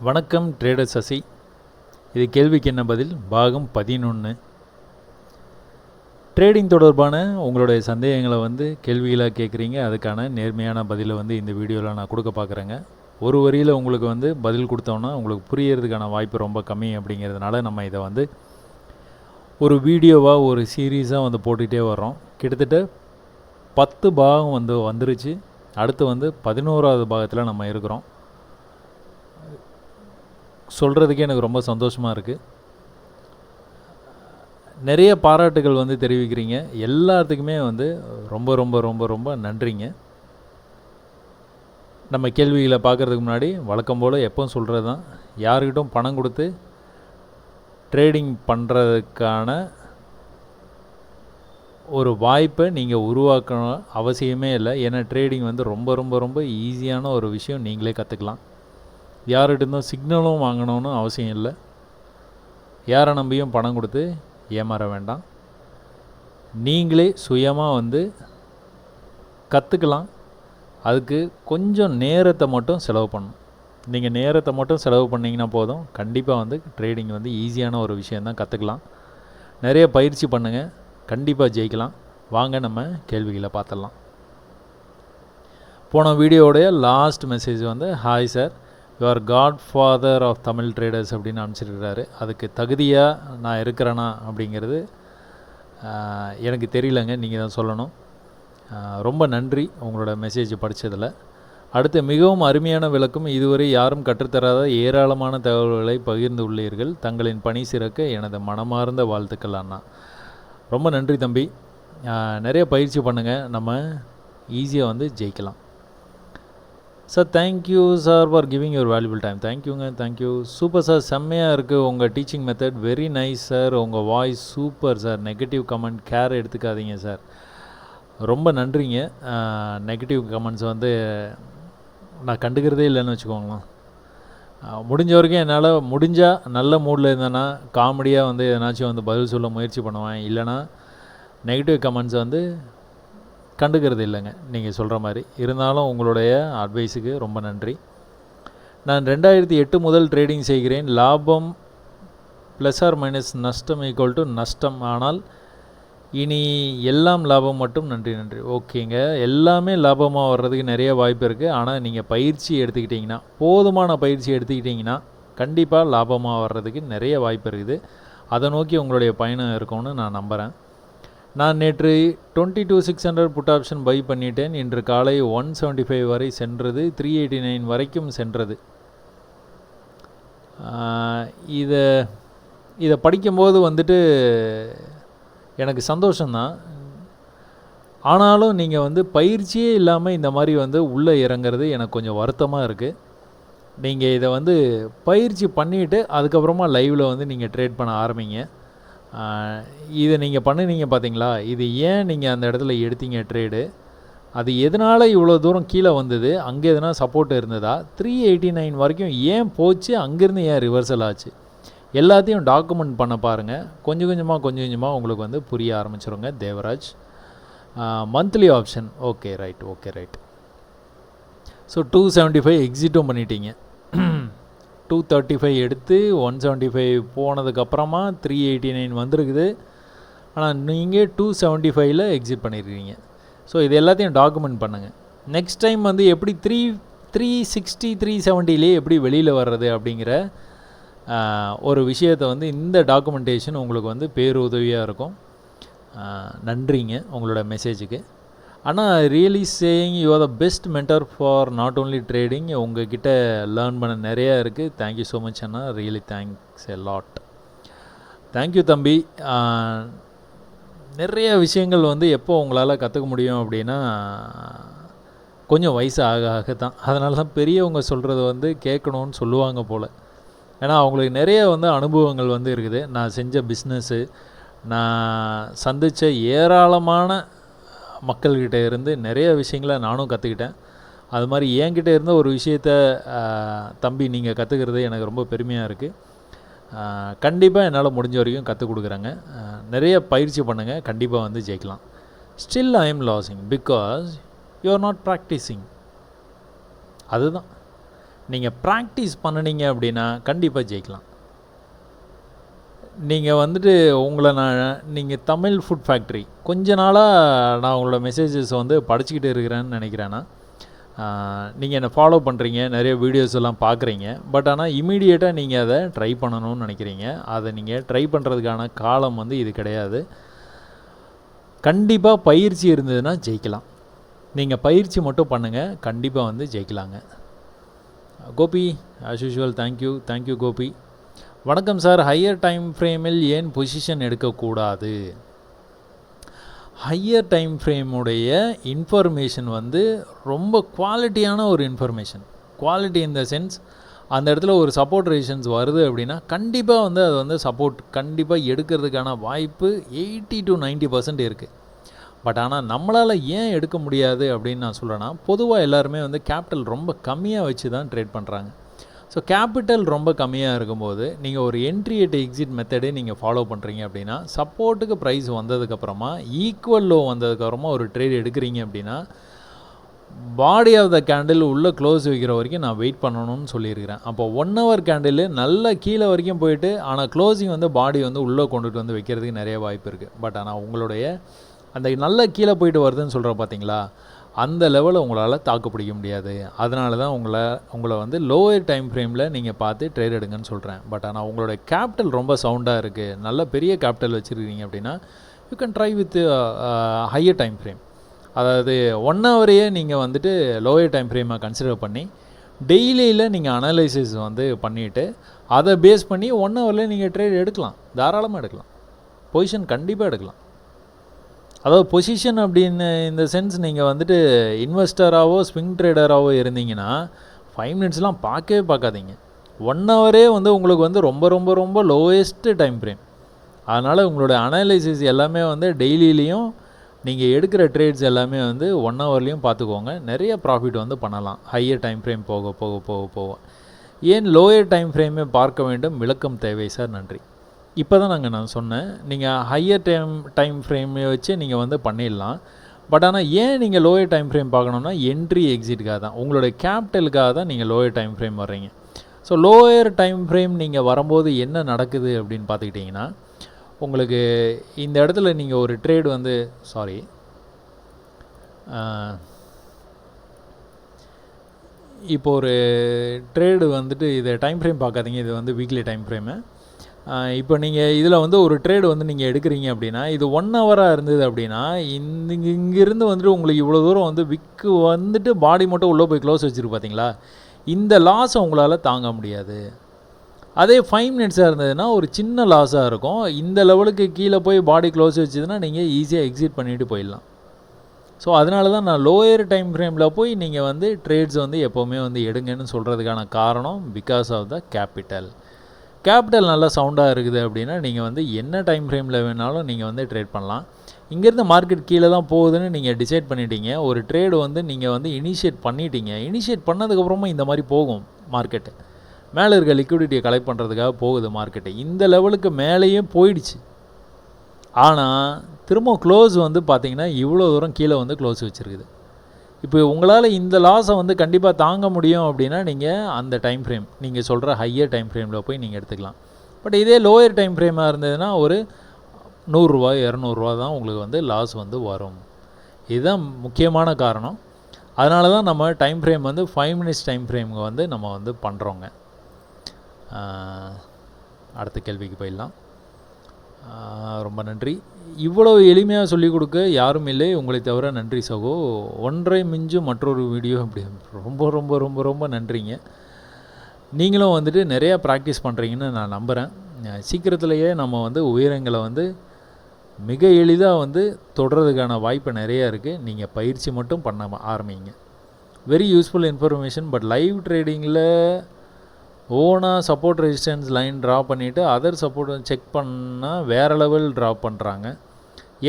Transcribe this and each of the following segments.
வணக்கம் ட்ரேடர் சசி. இது கேள்விக்கு என்ன பதில் பாகம் 11. ட்ரேடிங் தொடர்பான உங்களுடைய சந்தேகங்களை கேள்விகளாக கேட்குறீங்க. அதுக்கான நேர்மையான பதிலை இந்த வீடியோவில் நான் கொடுக்க பார்க்குறேங்க. ஒரு வரியில் உங்களுக்கு பதில் கொடுத்தோன்னா உங்களுக்கு புரியறதுக்கான வாய்ப்பு ரொம்ப கம்மி. அப்படிங்கிறதுனால நம்ம இதை ஒரு வீடியோவாக ஒரு சீரீஸாக போட்டுகிட்டே வர்றோம். கிட்டத்தட்ட 10 பாகம் வந்துருச்சு. அடுத்து 11வது பாகத்தில் நம்ம இருக்கிறோம். சொல்கிறதுக்கே எனக்கு ரொம்ப சந்தோஷமாக இருக்குது. நிறைய பாராட்டுகள் தெரிவிக்கிறீங்க. எல்லாத்துக்குமே ரொம்ப ரொம்ப ரொம்ப ரொம்ப நன்றிங்க. நம்ம கேள்விகளை பார்க்குறதுக்கு முன்னாடி வழக்கம் போல் எப்பவும் சொல்கிறது தான், யாருக்கிட்டும் பணம் கொடுத்து ட்ரேடிங் பண்ணுறதுக்கான ஒரு வாய்ப்பை நீங்கள் உருவாக்கணும் அவசியமே இல்லை. ஏன்னா ட்ரேடிங் ரொம்ப ரொம்ப ரொம்ப ஈஸியான ஒரு விஷயம். நீங்களே கற்றுக்கலாம். யார்கிட்டருந்தும் சிக்னலும் வாங்கணும்னு அவசியம் இல்லை. யாரை நம்பியும் பணம் கொடுத்து ஏமாற வேண்டாம். நீங்களே சுயமாக கற்றுக்கலாம். அதுக்கு கொஞ்சம் நேரத்தை மட்டும் செலவு பண்ணணும். நீங்கள் நேரத்தை மட்டும் செலவு பண்ணிங்கன்னா போதும். கண்டிப்பாக ட்ரேடிங் ஈஸியான ஒரு விஷயந்தான். கற்றுக்கலாம். நிறைய பயிற்சி பண்ணுங்கள். கண்டிப்பாக ஜெயிக்கலாம். வாங்க நம்ம கேள்விகளை பார்த்துடலாம். போன வீடியோடைய last message hi sir, your godfather of Tamil traders அப்படின்னு அனுப்பிச்சிருக்கிறாரு. அதுக்கு தகுதியாக நான் இருக்கிறேனா அப்படிங்கிறது எனக்கு தெரியலங்க. நீங்கள் தான் சொல்லணும். ரொம்ப நன்றி உங்களோட மெசேஜ் படித்ததில். அடுத்து மிகவும் அருமையான விளக்கம். இதுவரை யாரும் கற்றுத்தராத ஏராளமான தகவல்களை பகிர்ந்து உள்ளீர்கள். தங்களின் பணி சிறக்க எனது மனமார்ந்த வாழ்த்துக்கள் அண்ணா. ரொம்ப நன்றி தம்பி. நிறைய பயிற்சி பண்ணுங்கள். நம்ம ஈஸியாக ஜெயிக்கலாம். Sir thank you sir for giving your valuable time. தேங்க்யூங்க, தேங்க்யூ. சூப்பர் சார், செம்மையாக இருக்குது உங்கள் teaching method. Very nice sir. உங்கள் voice super sir. Negative comment care எடுத்துக்காதீங்க சார். ரொம்ப நன்றிங்க. நெகட்டிவ் கமெண்ட்ஸ் நான் கண்டுக்கிறதே இல்லைன்னு வச்சுக்கோங்களேன். முடிஞ்ச வரைக்கும் என்னால் முடிஞ்சால் நல்ல மூடில் இருந்தேன்னா காமெடியாக எதனாச்சும் பதில் சொல்ல முயற்சி பண்ணுவேன். இல்லைனா நெகட்டிவ் கமெண்ட்ஸ் கண்டுக்கிறது இல்லைங்க, நீங்கள் சொல்கிற மாதிரி. இருந்தாலும் உங்களுடைய அட்வைஸுக்கு ரொம்ப நன்றி. நான் 2008 முதல் ட்ரேடிங் செய்கிறேன். லாபம் ப்ளஸ் ஆர் மைனஸ் நஷ்டம் ஈக்குவல் டு நஷ்டம். ஆனால் இனி எல்லாம் லாபம் மட்டும். நன்றி நன்றி. ஓகேங்க, எல்லாமே லாபமாக வர்றதுக்கு நிறைய வாய்ப்பு இருக்குது. ஆனால் நீங்கள் பயிற்சி எடுத்துக்கிட்டிங்கன்னா, போதுமான பயிற்சி எடுத்துக்கிட்டிங்கன்னா கண்டிப்பாக லாபமாக வர்றதுக்கு நிறைய வாய்ப்பு இருக்குது. அதை நோக்கி உங்களுடைய பயணம் இருக்கும்னு நான் நம்புகிறேன். நான் நேற்று 22,600 புட் ஆப்ஷன் பை பண்ணிட்டேன். இன்று காலை 175 வரை சென்றது. 389 வரைக்கும் சென்றது. இதை படிக்கும்போது எனக்கு சந்தோஷம்தான். ஆனாலும் நீங்கள் பயிற்சியே இல்லாமல் இந்த மாதிரி உள்ளே இறங்கிறது எனக்கு கொஞ்சம் வருத்தமாக இருக்குது. நீங்கள் இதை பயிற்சி பண்ணிவிட்டு அதுக்கப்புறமா லைவில் நீங்கள் ட்ரேட் பண்ண ஆரம்பிங்க. இதை நீங்கள் பண்ணினீங்க பார்த்தீங்களா, இது ஏன் நீங்கள் அந்த இடத்துல எடுத்தீங்க ட்ரேடு, அது எதனால் இவ்வளோ தூரம் கீழே வந்தது, அங்கே எதனா சப்போர்ட் இருந்ததா, 389 வரைக்கும் ஏன் போச்சு, அங்கேருந்து ஏன் ரிவர்சல் ஆச்சு, எல்லாத்தையும் டாக்குமெண்ட் பண்ண பாருங்கள். கொஞ்சம் கொஞ்சமாக உங்களுக்கு புரிய ஆரம்பிச்சிருங்க. Devaraj monthly option. Okay right. So 275 எக்ஸிட்டும் பண்ணிட்டீங்க. 235 எடுத்து 175 போனதுக்கப்புறமா 389 வந்திருக்குது. ஆனால் நீங்கள் 275ல் எக்ஸிட் பண்ணியிருக்கீங்க. ஸோ இது எல்லாத்தையும் டாக்குமெண்ட் பண்ணுங்கள். நெக்ஸ்ட் டைம் எப்படி 360 370லே எப்படி வெளியில் வர்றது அப்படிங்கிற ஒரு விஷயத்தை இந்த டாக்குமெண்டேஷன் உங்களுக்கு பேருதவியாக இருக்கும். நன்றிங்க உங்களோட மெசேஜுக்கு. ஆனால் really saying you are the best mentor for not only trading. உங்ககிட்ட லேர்ன் பண்ண நிறையா இருக்குது. Thank you so much Anna. Really thanks a lot. Thank you தம்பி. நிறைய விஷயங்கள் எப்போ உங்களால் கற்றுக்க முடியும் அப்படின்னா கொஞ்சம் வயசு ஆக தான். அதனால தான் பெரியவங்க சொல்கிறது கேட்கணுன்னு சொல்லுவாங்க போல். ஏன்னா அவங்களுக்கு நிறைய அனுபவங்கள் இருக்குது. நான் செஞ்ச பிஸ்னஸ்ஸு, நான் சந்தித்த ஏராளமான மக்கள்கிட்ட இருந்து நிறைய விஷயங்களை நானும் கற்றுக்கிட்டேன். அது மாதிரி என்கிட்ட இருந்த ஒரு விஷயத்த தம்பி நீங்கள் கற்றுக்கிறது எனக்கு ரொம்ப பெருமையாக இருக்குது. கண்டிப்பாக என்னால் முடிஞ்ச வரைக்கும் கற்றுக் கொடுக்குறேங்க. நிறைய பயிற்சி பண்ணுங்கள். கண்டிப்பாக ஜெயிக்கலாம். Still I am losing because you are not practising. அதுதான் நீங்கள் ப்ராக்டிஸ் பண்ணினீங்க அப்படின்னா கண்டிப்பாக ஜெயிக்கலாம். நீங்கள் வந்துட்டு நீங்கள் தமிழ் ஃபுட் ஃபேக்ட்ரி கொஞ்ச நாளாக நான் உங்களோட மெசேஜஸ் வந்து படிச்சுக்கிட்டு இருக்கிறேன்னு நினைக்கிறேன்னா, நீங்கள் என்னை ஃபாலோ பண்ணுறீங்க, நிறைய வீடியோஸ் எல்லாம் பார்க்குறீங்க. பட் ஆனால் இமீடியட்டாக நீங்கள் அதை ட்ரை பண்ணணும்னு நினைக்கிறீங்க. அதை நீங்கள் ட்ரை பண்ணுறதுக்கான காலம் வந்து இது கிடையாது. கண்டிப்பாக பயிற்சி இருந்ததுன்னா ஜெயிக்கலாம். நீங்கள் பயிற்சி மட்டும் பண்ணுங்கள், கண்டிப்பாக வந்து ஜெயிக்கலாங்க. Gopi as usual thank you Gopi. வணக்கம் சார், ஹையர் டைம் ஃப்ரேமில் ஏன் பொசிஷன் எடுக்கக்கூடாது? ஹையர் டைம் ஃப்ரேமுடைய இன்ஃபர்மேஷன் வந்து ரொம்ப குவாலிட்டியான ஒரு information. Quality in the sense, அந்த இடத்துல ஒரு சப்போர்ட் ரெசிஸ்டன்ஸ் வருது அப்படின்னா கண்டிப்பாக வந்து அது வந்து சப்போர்ட் கண்டிப்பாக எடுக்கிறதுக்கான வாய்ப்பு 80 to 90% இருக்குது. பட் ஆனால் நம்மளால் ஏன் எடுக்க முடியாது அப்படின்னு நான் சொல்கிறேன்னா, பொதுவாக எல்லாருமே வந்து கேபிட்டல் ரொம்ப கம்மியாக வச்சு தான் ட்ரேட் பண்ணுறாங்க. ஸோ கேபிட்டல் ரொம்ப கம்மியாக இருக்கும்போது நீங்கள் ஒரு என்ட்ரி அட் எக்ஸிட் மெத்தடே நீங்கள் ஃபாலோ பண்ணுறீங்க அப்படின்னா, சப்போர்ட்டுக்கு ப்ரைஸ் வந்ததுக்கப்புறமா ஈக்குவல் லோ வந்ததுக்கப்புறமா ஒரு ட்ரேட் எடுக்கிறீங்க அப்படின்னா, பாடி ஆஃப் த கேண்டில் உள்ளே க்ளோஸ் வைக்கிற வரைக்கும் நான் வெயிட் பண்ணணும்னு சொல்லியிருக்கிறேன். அப்போ 1 hour கேண்டில் நல்லா கீழே வரைக்கும் போயிட்டு, ஆனால் க்ளோசிங் வந்து பாடி வந்து உள்ளே கொண்டுட்டு வந்து வைக்கிறதுக்கு நிறைய வாய்ப்பு இருக்குது. பட் ஆனால் உங்களுடைய அந்த நல்ல கீழே போயிட்டு வருதுன்னு சொல்கிற பார்த்தீங்களா, அந்த லெவலில் உங்களால் தாக்கு பிடிக்க முடியாது. அதனால தான் உங்களை வந்து லோயர் டைம் ஃப்ரேமில் நீங்கள் பார்த்து ட்ரேட் எடுங்கன்னு சொல்கிறேன். பட் ஆனால் உங்களுடைய கேபிட்டல் ரொம்ப சவுண்டாக இருக்குது, நல்ல பெரிய கேபிட்டல் வச்சுருக்கீங்க அப்படின்னா, you can try with higher time frame. அதாவது 1 hourயே நீங்கள் வந்துட்டு லோயர் டைம் ஃப்ரேமாக கன்சிடர் பண்ணி டெய்லியில் நீங்கள் அனலைசிஸ் வந்து பண்ணிவிட்டு அதை பேஸ் பண்ணி 1 hourலேயே நீங்கள் ட்ரேட் எடுக்கலாம், தாராளமாக எடுக்கலாம். பொசிஷன் கண்டிப்பாக எடுக்கலாம். அதாவது பொசிஷன் அப்படின்னு இந்த சென்ஸ், நீங்கள் வந்துட்டு இன்வெஸ்டராகவோ ஸ்விங் ட்ரேடராகவோ இருந்தீங்கன்னா 5 minutesலாம் பார்க்காதீங்க. 1 hourே வந்து உங்களுக்கு வந்து ரொம்ப ரொம்ப ரொம்ப லோயஸ்ட்டு டைம் ஃப்ரேம். அதனால் உங்களோட அனலைசிஸ் எல்லாமே வந்து டெய்லியிலையும் நீங்கள் எடுக்கிற ட்ரேட்ஸ் எல்லாமே வந்து 1 hourலேயும் பார்த்துக்கோங்க. நிறைய ப்ராஃபிட் வந்து பண்ணலாம் ஹையர் டைம் ஃப்ரேம் போக போக போக போக. ஏன் லோயர் டைம் ஃப்ரேமே பார்க்க வேண்டும்? விளக்கம் தேவை சார், நன்றி. இப்போ தான் நான் சொன்னேன், நீங்கள் ஹையர் டைம் ஃப்ரேமை வச்சு நீங்கள் வந்து பண்ணிடலாம். பட் ஆனால் ஏன் நீங்கள் லோயர் டைம் ஃப்ரேம் பார்க்கணுன்னா, என்ட்ரி எக்ஸிட்டுக்காக தான், உங்களுடைய கேபிட்டலுக்காக தான் நீங்கள் லோயர் டைம் ஃப்ரேம் வர்றீங்க. ஸோ லோயர் டைம் ஃப்ரேம் நீங்கள் வரும்போது என்ன நடக்குது அப்படின்னு பார்த்துக்கிட்டிங்கன்னா, உங்களுக்கு இந்த இடத்துல நீங்கள் ஒரு ட்ரேடு வந்து இப்போ ஒரு ட்ரேடு வந்துட்டு, இதை டைம் ஃப்ரேம் பார்க்காதீங்க, இது வந்து வீக்லி டைம் ஃப்ரேமு. இப்போ நீங்கள் இதில் வந்து ஒரு ட்ரேடு வந்து நீங்கள் எடுக்கிறீங்க அப்படின்னா, இது 1 hour-ஆக இருந்தது அப்படின்னா, இங்கேருந்து வந்துட்டு உங்களுக்கு இவ்வளோ தூரம் வந்து விக்கு வந்துட்டு பாடி மட்டும் உள்ளே போய் க்ளோஸ் வச்சுருக்கு பார்த்தீங்களா, இந்த லாஸை உங்களால் தாங்க முடியாது. அதே 5 minutes-ஆக இருந்ததுன்னா ஒரு சின்ன லாஸாக இருக்கும். இந்த லெவலுக்கு கீழே போய் பாடி க்ளோஸ் வச்சுதுன்னா நீங்கள் ஈஸியாக எக்ஸிட் பண்ணிவிட்டு போயிடலாம். ஸோ அதனால தான் நான் லோயர் டைம் ஃப்ரேமில் போய் நீங்கள் வந்து ட்ரேட்ஸ் வந்து எப்போவுமே வந்து எடுங்கன்னு சொல்கிறதுக்கான காரணம், பிகாஸ் ஆஃப் த கேபிட்டல் நல்லா சவுண்டாக இருக்குது அப்படின்னா நீங்கள் வந்து என்ன டைம் ஃப்ரேமில் வேணாலும் நீங்கள் வந்து ட்ரேட் பண்ணலாம். இங்கேருந்து மார்க்கெட் கீழே தான் போகுதுன்னு நீங்கள் டிசைட் பண்ணிட்டீங்க, ஒரு ட்ரேடு வந்து நீங்கள் வந்து இனிஷியேட் பண்ணிட்டீங்க. இனிஷியேட் பண்ணதுக்கப்புறமா இந்த மாதிரி போகும் மார்க்கெட்டு, மேலே இருக்க லிக்விடிட்டியை கலெக்ட் பண்ணுறதுக்காக போகுது மார்க்கெட்டு. இந்த லெவலுக்கு மேலேயே போயிடுச்சு. ஆனால் திரும்ப க்ளோஸ் வந்து பார்த்திங்கன்னா இவ்வளோ தூரம் கீழே வந்து க்ளோஸ் வச்சுருக்குது. இப்போ உங்களால் இந்த லாஸை வந்து கண்டிப்பாக தாங்க முடியும் அப்படின்னா நீங்கள் அந்த டைம் ஃப்ரேம், நீங்கள் சொல்கிற ஹையர் டைம் ஃப்ரேமில் போய் நீங்கள் எடுத்துக்கலாம். பட் இதே லோயர் டைம் ஃப்ரேமாக இருந்ததுன்னா ஒரு 100 ரூபா 200 ரூபா தான் உங்களுக்கு வந்து லாஸ் வந்து வரும். இதுதான் முக்கியமான காரணம். அதனால தான் நம்ம டைம் ஃப்ரேம் வந்து 5 minutes டைம் ஃப்ரேமுக்கு வந்து நம்ம வந்து பண்ணுறோங்க. அடுத்த கேள்விக்கு போயிடலாம். ரொம்ப நன்றி. இவ்வளோ எளிமையாக சொல்லிக் கொடுக்க யாரும் இல்லை, உங்களை தவிர. நன்றி சகோ. ஒன்றை மிஞ்சும் மற்றொரு வீடியோ. அப்படி ரொம்ப ரொம்ப ரொம்ப ரொம்ப நன்றிங்க. நீங்களும் வந்துட்டு நிறையா ப்ராக்டிஸ் பண்ணுறீங்கன்னு நான் நம்புகிறேன். சீக்கிரத்துலேயே நம்ம வந்து உயரங்களை வந்து மிக எளிதாக வந்து தொடர்றதுக்கான வாய்ப்பு நிறையா இருக்குது. நீங்கள் பயிற்சி மட்டும் பண்ண ஆரம்பிங்க. Very useful information. But live ட்ரேடிங்கில் ஓனாக சப்போர்ட் ரெசிஸ்டன்ஸ் லைன் ட்ரா பண்ணிவிட்டு அதர் சப்போர்ட் செக் பண்ணால் வேறு லெவல் ட்ரா பண்ணுறாங்க.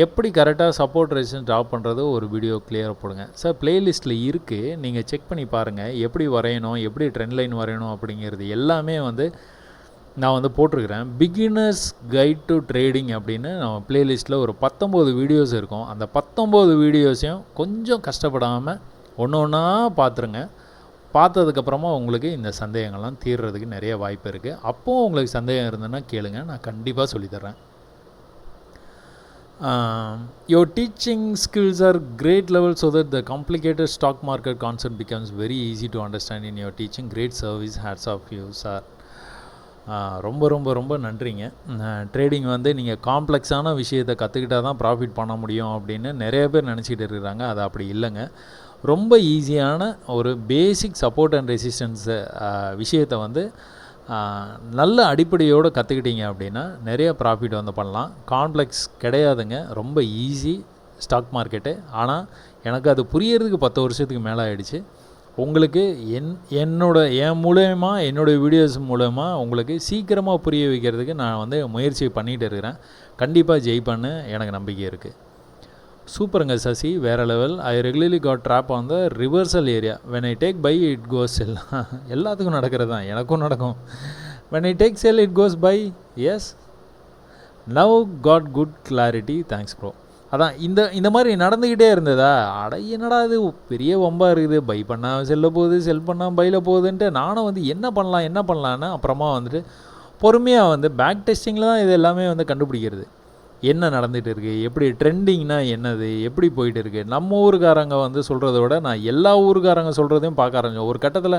எப்படி கரெக்டாக சப்போர்ட் ரெசிஸ்டன்ஸ் ட்ரா பண்ணுறது ஒரு வீடியோ கிளியராக போடுங்க சார். ப்ளேலிஸ்ட்டில் இருக்குது, நீங்கள் செக் பண்ணி பாருங்கள். எப்படி வரையணும், எப்படி ட்ரெண்ட் லைன் வரையணும் அப்படிங்கிறது எல்லாமே வந்து நான் வந்து போட்டிருக்கிறேன். பிகினர்ஸ் கைட் டு ட்ரேடிங் அப்படின்னு நம்ம ப்ளேலிஸ்ட்டில் ஒரு 19 வீடியோஸ் இருக்கும். அந்த 19 வீடியோஸையும் கொஞ்சம் கஷ்டப்படாமல் ஒன்று ஒன்றா பார்த்துருங்க. பார்த்ததுக்கப்புறமா உங்களுக்கு இந்த சந்தேகங்கள்லாம் தீர்றதுக்கு நிறைய வாய்ப்பு இருக்குது. அப்போது உங்களுக்கு சந்தேகம் இருந்ததுன்னா கேளுங்க, நான் கண்டிப்பாக சொல்லித்தரேன். Your teaching skills are great level so that the complicated stock market concept becomes very easy to understand in your teaching. Great service, hats off you sir. ரொம்ப ரொம்ப ரொம்ப நன்றிங்க. ட்ரேடிங் வந்து நீங்கள் காம்ப்ளெக்ஸான விஷயத்தை கற்றுக்கிட்டால் தான் ப்ராஃபிட் பண்ண முடியும் அப்படின்னு நிறைய பேர் நினச்சிக்கிட்டு இருக்கிறாங்க. அது அப்படி இல்லைங்க. ரொம்ப ஈஸியான ஒரு பேசிக் சப்போர்ட் அண்ட் ரெசிஸ்டன்ஸ் விஷயத்தை வந்து நல்ல அடிப்படையோடு கற்றுக்கிட்டீங்க அப்படின்னா நிறைய ப்ராஃபிட் வந்து பண்ணலாம். காம்ப்ளெக்ஸ் கிடையாதுங்க, ரொம்ப ஈஸி ஸ்டாக் மார்க்கெட்டு. ஆனால் எனக்கு அது புரியறதுக்கு 10 வருஷத்துக்கு மேலே ஆகிடுச்சு. உங்களுக்கு என் மூலயமா என்னுடைய வீடியோஸ் மூலமா உங்களுக்கு சீக்கிரமாக புரிய வைக்கிறதுக்கு நான் வந்து முயற்சி பண்ணிகிட்டு இருக்கிறேன். கண்டிப்பாக ஜெயிப்பேன்னு எனக்கு நம்பிக்கை இருக்குது. சூப்பருங்க சசி, வேறு level. I regularly got trap on the reversal area. When I take buy it goes sell. எல்லாத்துக்கும் நடக்கிறது தான், எனக்கும் நடக்கும். When I take sell it goes buy. Yes, now got good clarity, thanks bro. அதான் இந்த மாதிரி நடந்துக்கிட்டே இருந்ததா, என்னடா இது பெரிய வம்பாக இருக்குது, பை பண்ணால் செல்ல போகுது, செல் பண்ணால் பையில் போகுதுன்ட்டு நானும் வந்து என்ன பண்ணலான்னு அப்புறமா வந்துட்டு பொறுமையாக வந்து பேக் டெஸ்டிங்கில் தான் இது எல்லாமே வந்து கண்டுபிடிக்கிறது. என்ன நடந்துகிட்டு இருக்குது, எப்படி ட்ரெண்டிங்னா என்னது, எப்படி போயிட்டு இருக்குது. நம்ம ஊருக்காரங்க வந்து சொல்கிறத விட நான் எல்லா ஊருக்காரங்க சொல்கிறதையும் பார்க்க ஆரம்பிச்சேன். ஒரு கட்டத்தில்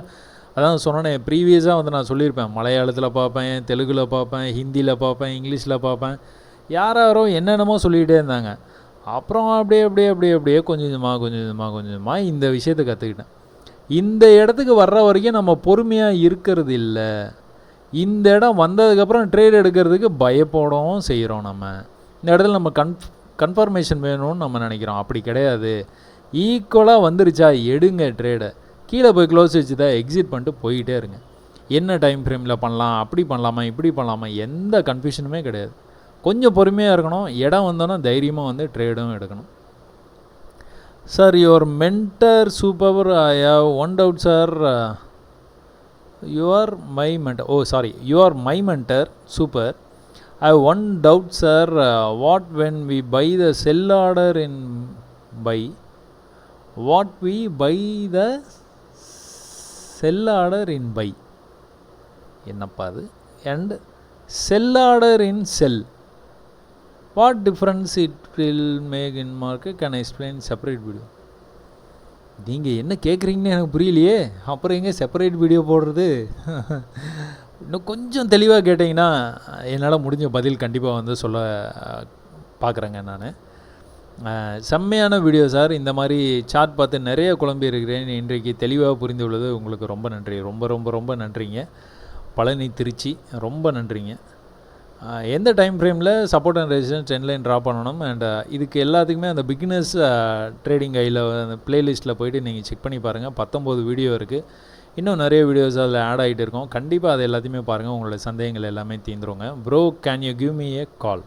அதான் சொன்னேன், ப்ரீவியஸாக வந்து நான் சொல்லியிருப்பேன், மலையாளத்தில் பார்ப்பேன், தெலுங்கில் பார்ப்பேன், ஹிந்தியில் பார்ப்பேன், இங்கிலீஷில் பார்ப்பேன். யாரோ என்னென்னமோ சொல்லிகிட்டே இருந்தாங்க. அப்புறம் அப்படியே கொஞ்சம் கொஞ்சமாக இந்த விஷயத்தை கற்றுக்கிட்டேன். இந்த இடத்துக்கு வர்ற வரைக்கும் நம்ம பொறுமையாக இருக்கிறது இல்லை. இந்த இடம் வந்ததுக்கப்புறம் ட்ரேட் எடுக்கிறதுக்கு பயப்படவும் செய்கிறோம். நம்ம இந்த இடத்துல நம்ம கன்ஃபர்மேஷன் வேணும்னு நம்ம நினைக்கிறோம். அப்படி கிடையாது. ஈக்குவலாக வந்துருச்சா எடுங்க ட்ரேடை, கீழே போய் க்ளோஸ் வச்சு தான் எக்ஸிட் பண்ணிட்டு போயிட்டே இருங்க. என்ன டைம் ஃப்ரேமில் பண்ணலாம், அப்படி பண்ணலாமா இப்படி பண்ணலாமா, எந்த கன்ஃபியூஷனுமே கிடையாது. கொஞ்சம் பொறுமையாக இருக்கணும். இடம் வந்தோன்னா தைரியமாக வந்து ட்ரேடும் எடுக்கணும். Sir, your mentor super. I have one doubt sir. You are my mentor super. I have one doubt sir. What when we buy the sell order in buy? What we buy the sell order in buy? என்னப்பா அது? And sell order in sell. What difference it will make in market? Can I explain separate video? நீங்கள் என்ன கேட்குறீங்கன்னு எனக்கு புரியலையே, அப்புறம் எங்கே separate video போடுறது? இன்னும் கொஞ்சம் தெளிவாக கேட்டிங்கன்னா என்னால் முடிஞ்ச பதில் கண்டிப்பாக வந்து சொல்ல பார்க்குறேங்க. நான் செம்மையான வீடியோ சார். இந்த மாதிரி சார்ட் பார்த்து நிறைய குழம்பி இருக்கிறேன். இன்றைக்கு தெளிவாக புரிந்து உள்ளது. உங்களுக்கு ரொம்ப நன்றி, ரொம்ப ரொம்ப ரொம்ப நன்றிங்க. பழனி திருச்சி, ரொம்ப நன்றிங்க. எந்த டைம் ஃப்ரேமில் support and resistance trend line draw பண்ணணும் அண்ட் இதுக்கு எல்லாத்துக்குமே அந்த பிகினர்ஸ் ட்ரேடிங் கையில் அந்த ப்ளேலிஸ்ட்டில் போய்ட்டு நீங்கள் செக் பண்ணி பாருங்கள். 19 வீடியோ இருக்குது. இன்னும் நிறைய வீடியோஸ் அதில் ஆட் ஆகிட்டு இருக்கோம். கண்டிப்பாக அது எல்லாத்தையுமே பாருங்கள். உங்களோட சந்தேகங்கள் எல்லாமே தீர்ந்துருங்க. Bro, can you give me a call?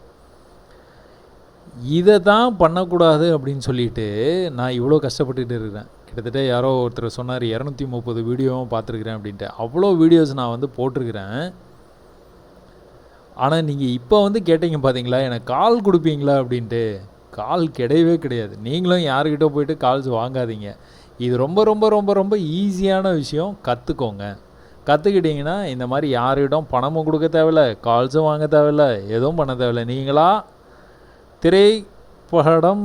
இதை தான் பண்ணக்கூடாது அப்படின்னு சொல்லிட்டு நான் இவ்வளோ கஷ்டப்பட்டுட்டு இருக்கிறேன். கிட்டத்தட்ட யாரோ ஒருத்தர் சொன்னார் 230 வீடியோவும் பார்த்துருக்குறேன் அப்படின்ட்டு. அவ்வளோ வீடியோஸ் நான் வந்து போட்டிருக்கிறேன். ஆனால் நீங்கள் இப்போ வந்து கேட்டீங்க பார்த்தீங்களா, எனக்கு கால் கொடுப்பீங்களா அப்படின்ட்டு. கால் கிடையவே கிடையாது. நீங்களும் யாருக்கிட்ட போய்ட்டு கால்ஸ் வாங்காதீங்க. இது ரொம்ப ரொம்ப ரொம்ப ரொம்ப ஈஸியான விஷயம். கற்றுக்கோங்க. கற்றுக்கிட்டிங்கன்னா இந்த மாதிரி யாரிடம் பணமும் கொடுக்க தேவையில்ல, கால்ஸும் வாங்க தேவையில்ல, எதுவும் பண்ண தேவையில்லை. நீங்களாக திரைப்படம்,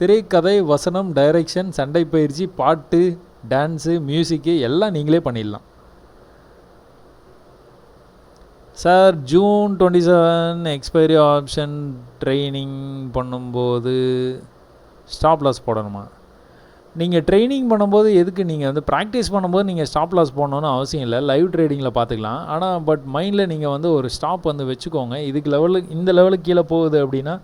திரைக்கதை, வசனம், டைரக்ஷன், சண்டை பயிற்சி, பாட்டு, டான்ஸு, மியூசிக்கு எல்லாம் நீங்களே பண்ணிடலாம். Sir, June 27 expiry option training பண்ணும்போது ஸ்டாப் லாஸ் போடணுமா? நீங்கள் ட்ரைனிங் பண்ணும்போது எதுக்கு, நீங்கள் வந்து ப்ராக்டிஸ் பண்ணும்போது நீங்கள் ஸ்டாப் லாஸ் போடணுன்னு அவசியம் இல்லை. லைவ் ட்ரேடிங்கில் பார்த்துக்கலாம். ஆனால் பட் மைண்டில் நீங்கள் வந்து ஒரு ஸ்டாப் வந்து வச்சுக்கோங்க. இதுக்கு இந்த லெவலுக்கு கீழே போகுது அப்படின்னா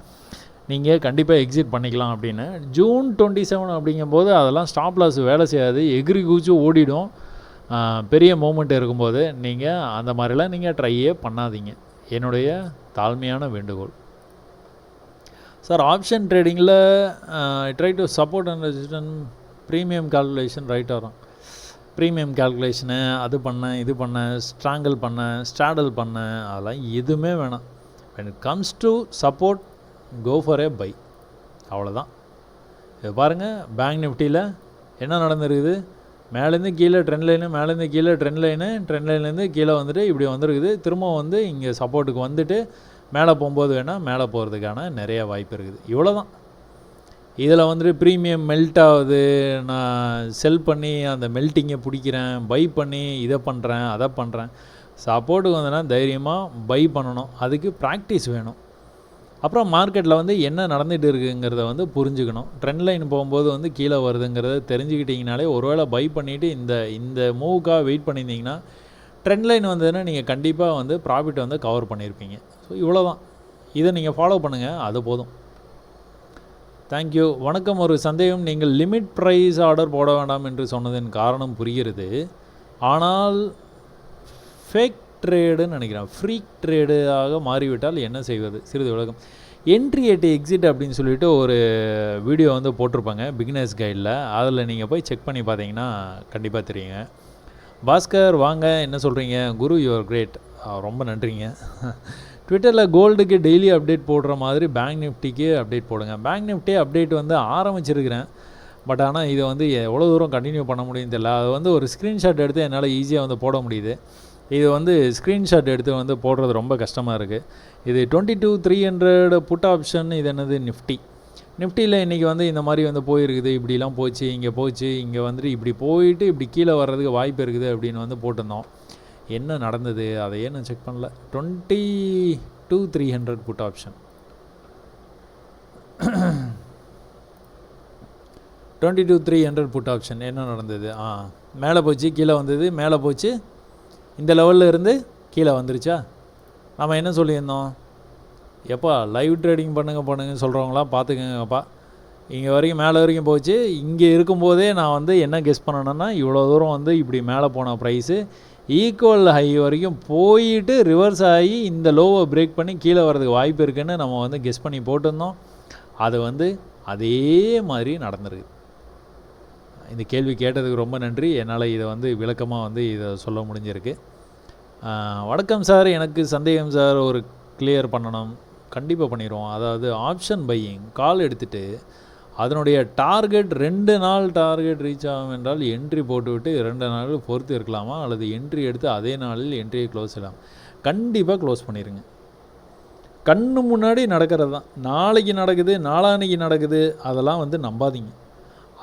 நீங்கள் கண்டிப்பாக எக்ஸிட் பண்ணிக்கலாம் அப்படின்னு. June 27 அப்படிங்கும்போது அதெல்லாம் ஸ்டாப் லாஸ் வேலை செய்யாது. எகிரி குதிச்சு ஓடிடும். பெரிய மூமெண்ட் இருக்கும்போது நீங்கள் அந்த மாதிரிலாம் நீங்கள் ட்ரையே பண்ணாதீங்க. என்னுடைய தாழ்மையான வேண்டுகோள். சார், ஆப்ஷன் ட்ரேடிங்கில் try to support and resistance premium calculation right வரும். ப்ரீமியம் கால்குலேஷனு அது பண்ணேன், இது பண்ணேன், ஸ்ட்ராங்கிள் பண்ணேன், ஸ்ட்ராடல் பண்ணேன், அதெல்லாம் எதுவுமே வேணாம். when it comes to support, go for a buy. அவ்வளோதான். இது பாருங்கள், பேங்க் நிஃப்டியில் என்ன நடந்துருக்குது. மேலேருந்து கீழே ட்ரெண்ட் லைனு, மேலேருந்து கீழே ட்ரெண்ட் லைன்லேருந்து கீழே வந்துட்டு இப்படி வந்துருக்குது. திரும்ப வந்து இங்கே சப்போர்ட்டுக்கு வந்துட்டு மேலே போகும்போது வேணால் மேலே போகிறதுக்கான நிறைய வாய்ப்பு இருக்குது. இவ்வளோ தான். இதில் வந்துட்டு ப்ரீமியம் மெல்ட் ஆகுது, நான் செல் பண்ணி அந்த மெல்ட்டிங்கை பிடிக்கிறேன், பை பண்ணி இதை பண்ணுறேன் அதை பண்ணுறேன். சப்போர்ட்டுக்கு வந்தேன்னா தைரியமாக பை பண்ணணும். அதுக்கு ப்ராக்டிஸ் வேணும். அப்புறம் மார்க்கெட்டில் வந்து என்ன நடந்துகிட்டு இருக்குங்கிறத வந்து புரிஞ்சுக்கணும். ட்ரெண்ட் லைன் போகும்போது வந்து கீழே வருதுங்கிறத தெரிஞ்சுக்கிட்டிங்கனாலே ஒருவேளை பை பண்ணிவிட்டு இந்த மூவுக்காக வெயிட் பண்ணியிருந்தீங்கன்னா ட்ரெண்ட் லைன் வந்ததுன்னா நீங்கள் கண்டிப்பாக வந்து ப்ராஃபிட் வந்து கவர் பண்ணியிருப்பீங்க. ஸோ இவ்வளோ தான். இதை நீங்கள் ஃபாலோ பண்ணுங்கள், அது போதும். தேங்க்யூ. வணக்கம். ஒரு சந்தேகம், நீங்கள் லிமிட் ப்ரைஸ் ஆர்டர் போட வேண்டாம் என்று சொன்னதின் காரணம் புரிகிறது. ஆனால் ஃபேக் ட்ரேடுன்னு நினைக்கிறேன், ஃப்ரீக் ட்ரேடாக மாறிவிட்டால் என்ன செய்வது? சிறிது விளக்கம். என்ட்ரி எட் எக்ஸிட் அப்படின்னு சொல்லிட்டு ஒரு வீடியோ வந்து போட்டிருப்பாங்க பிகினர்ஸ் கைடில். அதில் நீங்கள் போய் செக் பண்ணி பார்த்தீங்கன்னா கண்டிப்பாக தெரியுங்க. பாஸ்கர் வாங்க, என்ன சொல்கிறீங்க? குரு யுவர் கிரேட். ரொம்ப நன்றிங்க. ட்விட்டரில் கோல்டுக்கு டெய்லி அப்டேட் போடுற மாதிரி பேங்க் நிஃப்டிக்கு அப்டேட் போடுங்க. பேங்க் நிஃப்டி அப்டேட் வந்து ஆரம்பிச்சிருக்கிறேன். பட் ஆனால் இதை வந்து எவ்வளோ தூரம் கண்டினியூ பண்ண முடியும்னு தெரியல. அது வந்து ஒரு ஸ்க்ரீன்ஷாட் எடுத்து என்னால் ஈஸியாக வந்து போட முடியுது. இது வந்து ஸ்க்ரீன்ஷாட் எடுத்து வந்து போடுறது ரொம்ப கஷ்டமாக இருக்குது. இது 22,300 புட் ஆப்ஷன். இது என்னது? நிஃப்டியில் இன்றைக்கி வந்து இந்த மாதிரி வந்து போயிருக்குது, இப்படிலாம் போச்சு, இங்கே வந்துட்டு இப்படி போயிட்டு இப்படி கீழே வர்றதுக்கு வாய்ப்பு இருக்குது அப்படின்னு வந்து போட்டிருந்தோம். என்ன நடந்தது அதையே நான் செக் பண்ணல. 22,300 புட் ஆப்ஷன், 22,300 புட் ஆப்ஷன் என்ன நடந்தது? மேலே போச்சு, கீழே வந்தது, மேலே போச்சு, இந்த லெவலில் இருந்து கீழே வந்துருச்சா? நம்ம என்ன சொல்லியிருந்தோம்? எப்பா லைவ் ட்ரேடிங் பண்ணுங்க சொல்கிறவங்களாம் பார்த்துக்கங்கப்பா. இங்கே வரைக்கும் மேலே வரைக்கும் போச்சு. இங்கே இருக்கும்போதே நான் வந்து என்ன கெஸ் பண்ணணுன்னா, இவ்வளோ தூரம் வந்து இப்படி மேலே போன ப்ரைஸு ஈக்குவல் ஹை வரைக்கும் போயிட்டு ரிவர்ஸ் ஆகி இந்த லோவை பிரேக் பண்ணி கீழே வர்றதுக்கு வாய்ப்பு இருக்குதுன்னு நம்ம வந்து கெஸ் பண்ணி போட்டிருந்தோம். அது வந்து அதே மாதிரி நடந்துருக்கு. இந்த கேள்வி கேட்டதுக்கு ரொம்ப நன்றி. என்னால் இதை வந்து விளக்கமாக வந்து இதை சொல்ல முடிஞ்சிருக்கு. வணக்கம் சார், எனக்கு சந்தேகம் சார், ஒரு கிளியர் பண்ணணும். கண்டிப்பாக பண்ணிடுவோம். அதாவது ஆப்ஷன் பையிங் கால் எடுத்துகிட்டு அதனுடைய டார்கெட் 2 நாள் டார்கெட் ரீச் ஆகும் என்றால் என்ட்ரி போட்டுவிட்டு 2 நாள் பொறுத்து இருக்கலாமா, அல்லது என்ட்ரி எடுத்து அதே நாளில் என்ட்ரியை க்ளோஸ் செய்யலாம்? கண்டிப்பாக க்ளோஸ் பண்ணிடுங்க. கண்ணு முன்னாடி நடக்கிறது தான். நாளைக்கு நடக்குது, நாளான்னைக்கு நடக்குது, அதெல்லாம் வந்து நம்பாதீங்க.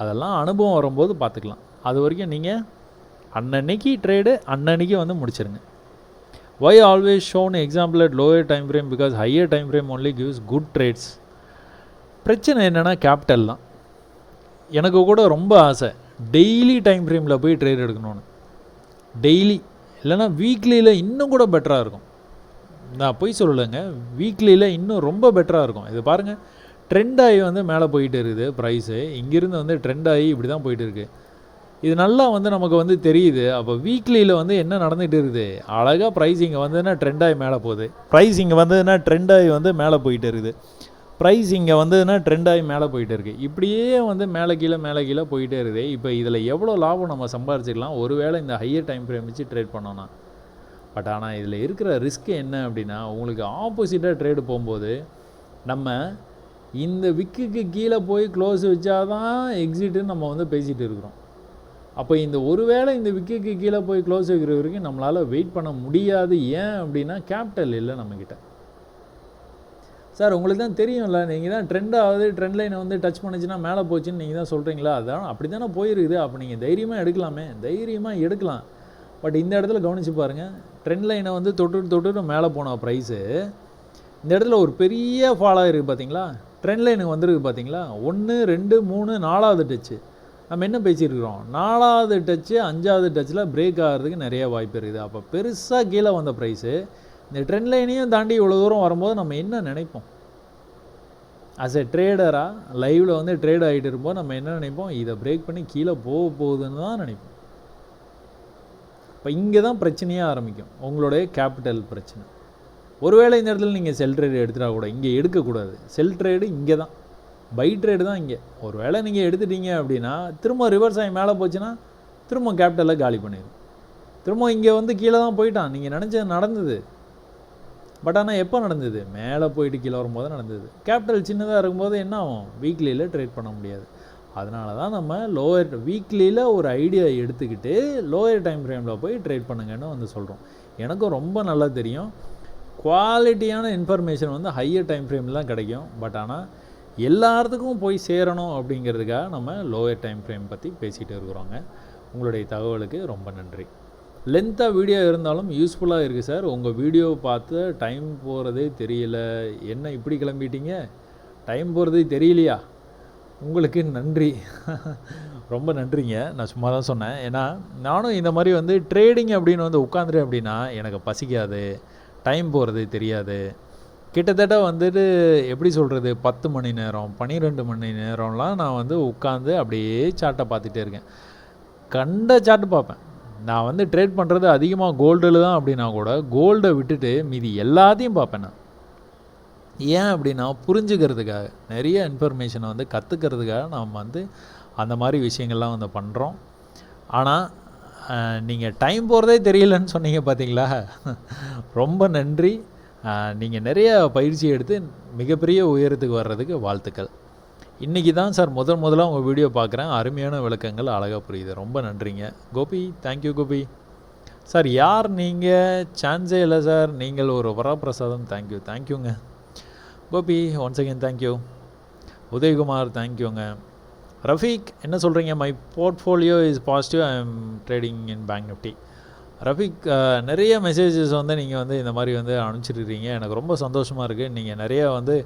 அதெல்லாம் அனுபவம் வரும்போது பார்த்துக்கலாம். அது வரைக்கும் நீங்கள் அன்னன்னைக்கு ட்ரேடு அன்னன்னைக்கு வந்து முடிச்சிருங்க. Why always shown example at lower time frame? Because higher time frame only gives good trades. பிரச்சனை என்னென்னா கேபிட்டல் தான். எனக்கு கூட ரொம்ப ஆசை டெய்லி டைம் ஃப்ரேமில் போய் ட்ரேட் எடுக்கணும்னு. டெய்லி இல்லைனா வீக்லியில் இன்னும் கூட பெட்டராக இருக்கும். நான் போய் சொல்லலைங்க, வீக்லியில் இன்னும் ரொம்ப பெட்டராக இருக்கும். இது பாருங்கள், ட்ரெண்ட் ஆகி வந்து மேலே போயிட்டு இருக்குது ப்ரைஸு. இங்கேருந்து வந்து ட்ரெண்ட் ஆகி இப்படி தான் போயிட்டு இருக்குது. இது நல்லா வந்து நமக்கு வந்து தெரியுது. அப்போ வீக்லியில் வந்து என்ன நடந்துகிட்டு இருக்குது? அழகாக ப்ரைஸிங் வந்ததுன்னா ட்ரெண்ட் ஆகி மேலே போகுது, ப்ரைஸிங் வந்ததுன்னா ட்ரெண்ட் ஆகி வந்து மேலே போயிட்டு இருக்குது, ப்ரைஸ் இங்கே வந்ததுன்னா ட்ரெண்ட் ஆகி மேலே போயிட்டு இருக்குது. இப்படியே வந்து மேலே கீழே போயிட்டே இருக்குது. இப்போ இதில் எவ்வளோ லாபம் நம்ம சம்பாரிச்சிக்கலாம் ஒருவேளை இந்த ஹையர் டைம் ஃப்ரேம் வச்சு ட்ரேட் பண்ணோன்னா. பட் ஆனால் இதில் இருக்கிற ரிஸ்க் என்ன அப்படின்னா, உங்களுக்கு ஆப்போசிட்டாக ட்ரேடு போகும்போது நம்ம இந்த விக்குக்கு கீழே போய் க்ளோஸ் வச்சாதான் எக்ஸிட்டுன்னு நம்ம வந்து பேசிகிட்டு இருக்கிறோம். அப்போ இந்த ஒருவேளை இந்த விக்குக்கு கீழே போய் க்ளோஸ் வைக்கிற வரைக்கும் நம்மளால் வெயிட் பண்ண முடியாது. ஏன் அப்படின்னா கேபிட்டல் இல்லை நம்மக்கிட்ட. சார் உங்களுக்கு தான் தெரியும்ல, நீங்கள் தான் ட்ரெண்ட் ஆகுது, ட்ரெண்ட் லைனை வந்து டச் பண்ணிச்சுன்னா மேலே போச்சுன்னு நீங்கள் தான் சொல்கிறீங்களா? அதான் அப்படி தானே போயிருக்குது. அப்போ நீங்கள் தைரியமாக எடுக்கலாமே, தைரியமாக எடுக்கலாம். பட் இந்த இடத்துல கவனித்து பாருங்கள், ட்ரெண்ட் லைனை வந்து தொட்டு மேலே போன ப்ரைஸு இந்த இடத்துல ஒரு பெரிய ஃபாலாக இருக்குது பார்த்தீங்களா? ட்ரெண்ட் லைனுக்கு வந்துருக்கு பார்த்தீங்களா? 1 2 3 4வது டச்சு. நம்ம என்ன பேசியிருக்கிறோம்? 4வது டச்சு 5வது டச்சில் பிரேக் ஆகிறதுக்கு நிறைய வாய்ப்பு இருக்குது. அப்போ பெருசாக கீழே வந்த ப்ரைஸு இந்த ட்ரெண்ட் லைனையும் தாண்டி இவ்வளோ தூரம் வரும்போது நம்ம என்ன நினைப்போம்? அஸ் எ ட்ரேடராக லைவில் வந்து ட்ரேட் ஆகிட்டு இருக்கும்போது நம்ம என்ன நினைப்போம்? இதை பிரேக் பண்ணி கீழே போகுதுன்னு தான் நினைப்போம். இப்போ இங்கே தான் பிரச்சனையாக ஆரம்பிக்கும், உங்களுடைய கேபிட்டல் பிரச்சனை. ஒருவேளை இந்த இடத்துல நீங்கள் செல் ட்ரேடு எடுத்துட்டா கூட இங்கே எடுக்கக்கூடாது. செல் ட்ரேடு இங்கே தான், பை ட்ரேடு தான் இங்கே. ஒரு வேளை நீங்கள் எடுத்துட்டீங்க அப்படின்னா திரும்ப ரிவர்ஸ் ஆகி மேலே போச்சுன்னா திரும்ப கேபிட்டலை காலி பண்ணிடும். திரும்ப இங்கே வந்து கீழே தான் போயிட்டான். நீங்கள் நினச்சது நடந்தது. பட் ஆனால் எப்போ நடந்தது? மேலே போயிட்டு கீழே வரும்போது நடந்தது. கேபிட்டல் சின்னதாக இருக்கும்போது என்ன ஆகும்? வீக்லியில் ட்ரேட் பண்ண முடியாது. அதனால தான் நம்ம லோயர் வீக்லியில் ஒரு ஐடியா எடுத்துக்கிட்டு லோயர் டைம் ஃப்ரேமில் போய் ட்ரேட் பண்ணுங்கன்னு வந்து சொல்கிறோம். எனக்கும் ரொம்ப நல்லா தெரியும் குவாலிட்டியான இன்ஃபர்மேஷன் வந்து ஹையர் டைம் ஃப்ரேமில் தான் கிடைக்கும். பட் ஆனால் எல்லாத்துக்கும் போய் சேரணும் அப்படிங்கிறதுக்காக நம்ம லோயர் டைம் ஃப்ரேம் பற்றி பேசிகிட்டு இருக்கிறோங்க. உங்களுடைய தகவலுக்கு ரொம்ப நன்றி. லென்த்தாக வீடியோ இருந்தாலும் யூஸ்ஃபுல்லாக இருக்குது சார். உங்கள் வீடியோவை பார்த்து டைம் போகிறதே தெரியல. என்ன இப்படி கிளம்பிட்டீங்க, டைம் போகிறதே தெரியலையா? உங்களுக்கு நன்றி. ரொம்ப நன்றிங்க. நான் சும்மா தான் சொன்னேன். ஏன்னா நானும் இந்த மாதிரி வந்து ட்ரேடிங் அப்படின்னு வந்து உட்காந்துட்டேன் அப்படின்னா எனக்கு பசிக்காது, டைம் போகிறது தெரியாது. கிட்டத்தட்ட வந்துட்டு எப்படி சொல்கிறது, 10 மணி நேரம் 12 மணி நேரம்லாம் நான் வந்து உட்காந்து அப்படியே சார்ட்டை பார்த்துட்டே இருக்கேன். கண்ட சார்ட்டு பார்ப்பேன். நான் வந்து ட்ரேட் பண்ணுறது அதிகமாக கோல்டில் தான் அப்படின்னா கூட கோல்டை விட்டுட்டு மீதி எல்லாத்தையும் பார்ப்பேன் நான். ஏன் அப்படின்னா புரிஞ்சுக்கிறதுக்காக, நிறைய இன்ஃபர்மேஷனை வந்து கற்றுக்கிறதுக்காக நாம் வந்து அந்த மாதிரி விஷயங்கள்லாம் வந்து பண்ணுறோம். ஆனால் நீங்கள் டைம் போகிறதே தெரியலன்னு சொன்னீங்க பார்த்தீங்களா, ரொம்ப நன்றி. நீங்கள் நிறைய பயிற்சி எடுத்து மிகப்பெரிய உயரத்துக்கு வர்றதுக்கு வாழ்த்துக்கள். இன்றைக்கி தான் சார் முதலாக உங்கள் வீடியோ பார்க்குறேன். அருமையான விளக்கங்கள் அழகாக புரியுது. ரொம்ப நன்றிங்க கோபி. தேங்க்யூ கோபி. சார் யார் நீங்கள்? சான்ஸே இல்லை சார். நீங்கள் ஒரு வரப்பிரசாதம். தேங்க்யூங்க Gopi. Once again thank you. Udayakumar தேங்க்யூங்க. ரஃபீக் என்ன சொல்கிறீங்க? My portfolio is positive, I am trading in Bank Nifty. Rafiq, நிறைய மெசேஜஸ் வந்து நீங்கள் வந்து இந்த மாதிரி வந்து அனுப்பிச்சிருக்கீங்க. எனக்கு ரொம்ப சந்தோஷமாக இருக்குது. நீங்கள் நிறையா வந்து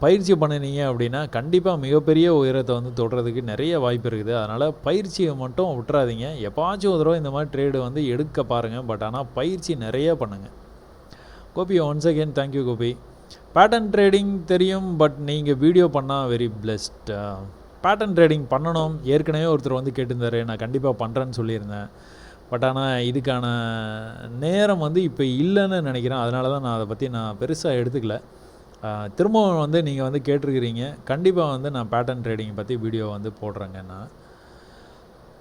பயிற்சி பண்ணினீங்க அப்படின்னா கண்டிப்பாக மிகப்பெரிய உயரத்தை வந்து தொடுறதுக்கு நிறைய வாய்ப்பு இருக்குது. அதனால் பயிற்சியை மட்டும் விட்டுறாதீங்க. எப்போச்சும் ஒரு தடவை இந்த மாதிரி ட்ரேடு வந்து எடுக்க பாருங்கள். பட் ஆனால் பயிற்சி நிறைய பண்ணுங்கள். Gopi once again thank you Gopi. Pattern trading தெரியும், பட் நீங்கள் வீடியோ பண்ணால் வெரி பிளெஸ்ட். பேட்டர்ன் ட்ரேடிங் பண்ணணும். ஏற்கனவே ஒருத்தர் வந்து கேட்டிருந்தார், நான் கண்டிப்பாக பண்ணுறேன்னு சொல்லியிருந்தேன். பட் ஆனால் இதுக்கான நேரம் வந்து இப்போ இல்லைன்னு நினைக்கிறேன். அதனால தான் நான் அதை பற்றி நான் பெருசாக எடுத்துக்கல. திரும்பவும் வந்து நீங்கள் வந்து கேட்டிருக்கிறீங்க. கண்டிப்பாக வந்து நான் பேட்டர்ன் ட்ரேடிங் பற்றி வீடியோ வந்து போடுறேங்கன்னா.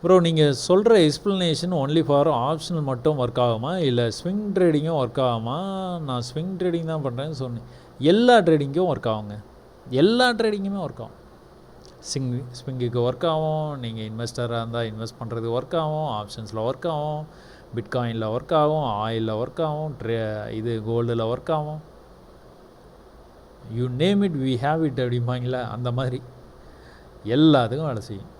ப்ரோ, நீங்கள் சொல்கிற எக்ஸ்ப்ளனேஷன் ஒன்லி ஃபார் ஆப்ஷனல் மட்டும் ஒர்க் ஆகுமா, இல்லை ஸ்விங் ட்ரேடிங்கும் ஒர்க் ஆகுமா? நான் ஸ்விங் ட்ரேடிங் தான் பண்ணுறேன்னு சொன்னேன். எல்லா ட்ரேடிங்கும் ஒர்க் ஆகுங்க. எல்லா ட்ரேடிங்குமே ஒர்க் ஆகும். ஸ்விங்குக்கு ஒர்க் ஆகும். நீங்கள் இன்வெஸ்டராக இருந்தால் இன்வெஸ்ட் பண்ணுறது ஒர்க் ஆகும். ஆப்ஷன்ஸில் ஒர்க் ஆகும். பிட்காயினில் ஒர்க் ஆகும். ஆயிலில் ஒர்க் ஆகும். இது கோல்டில் ஒர்க் ஆகும். You name it we have it அப்படிம்பாங்களா, அந்த மாதிரி எல்லாத்துக்கும் வேலை செய்யும்.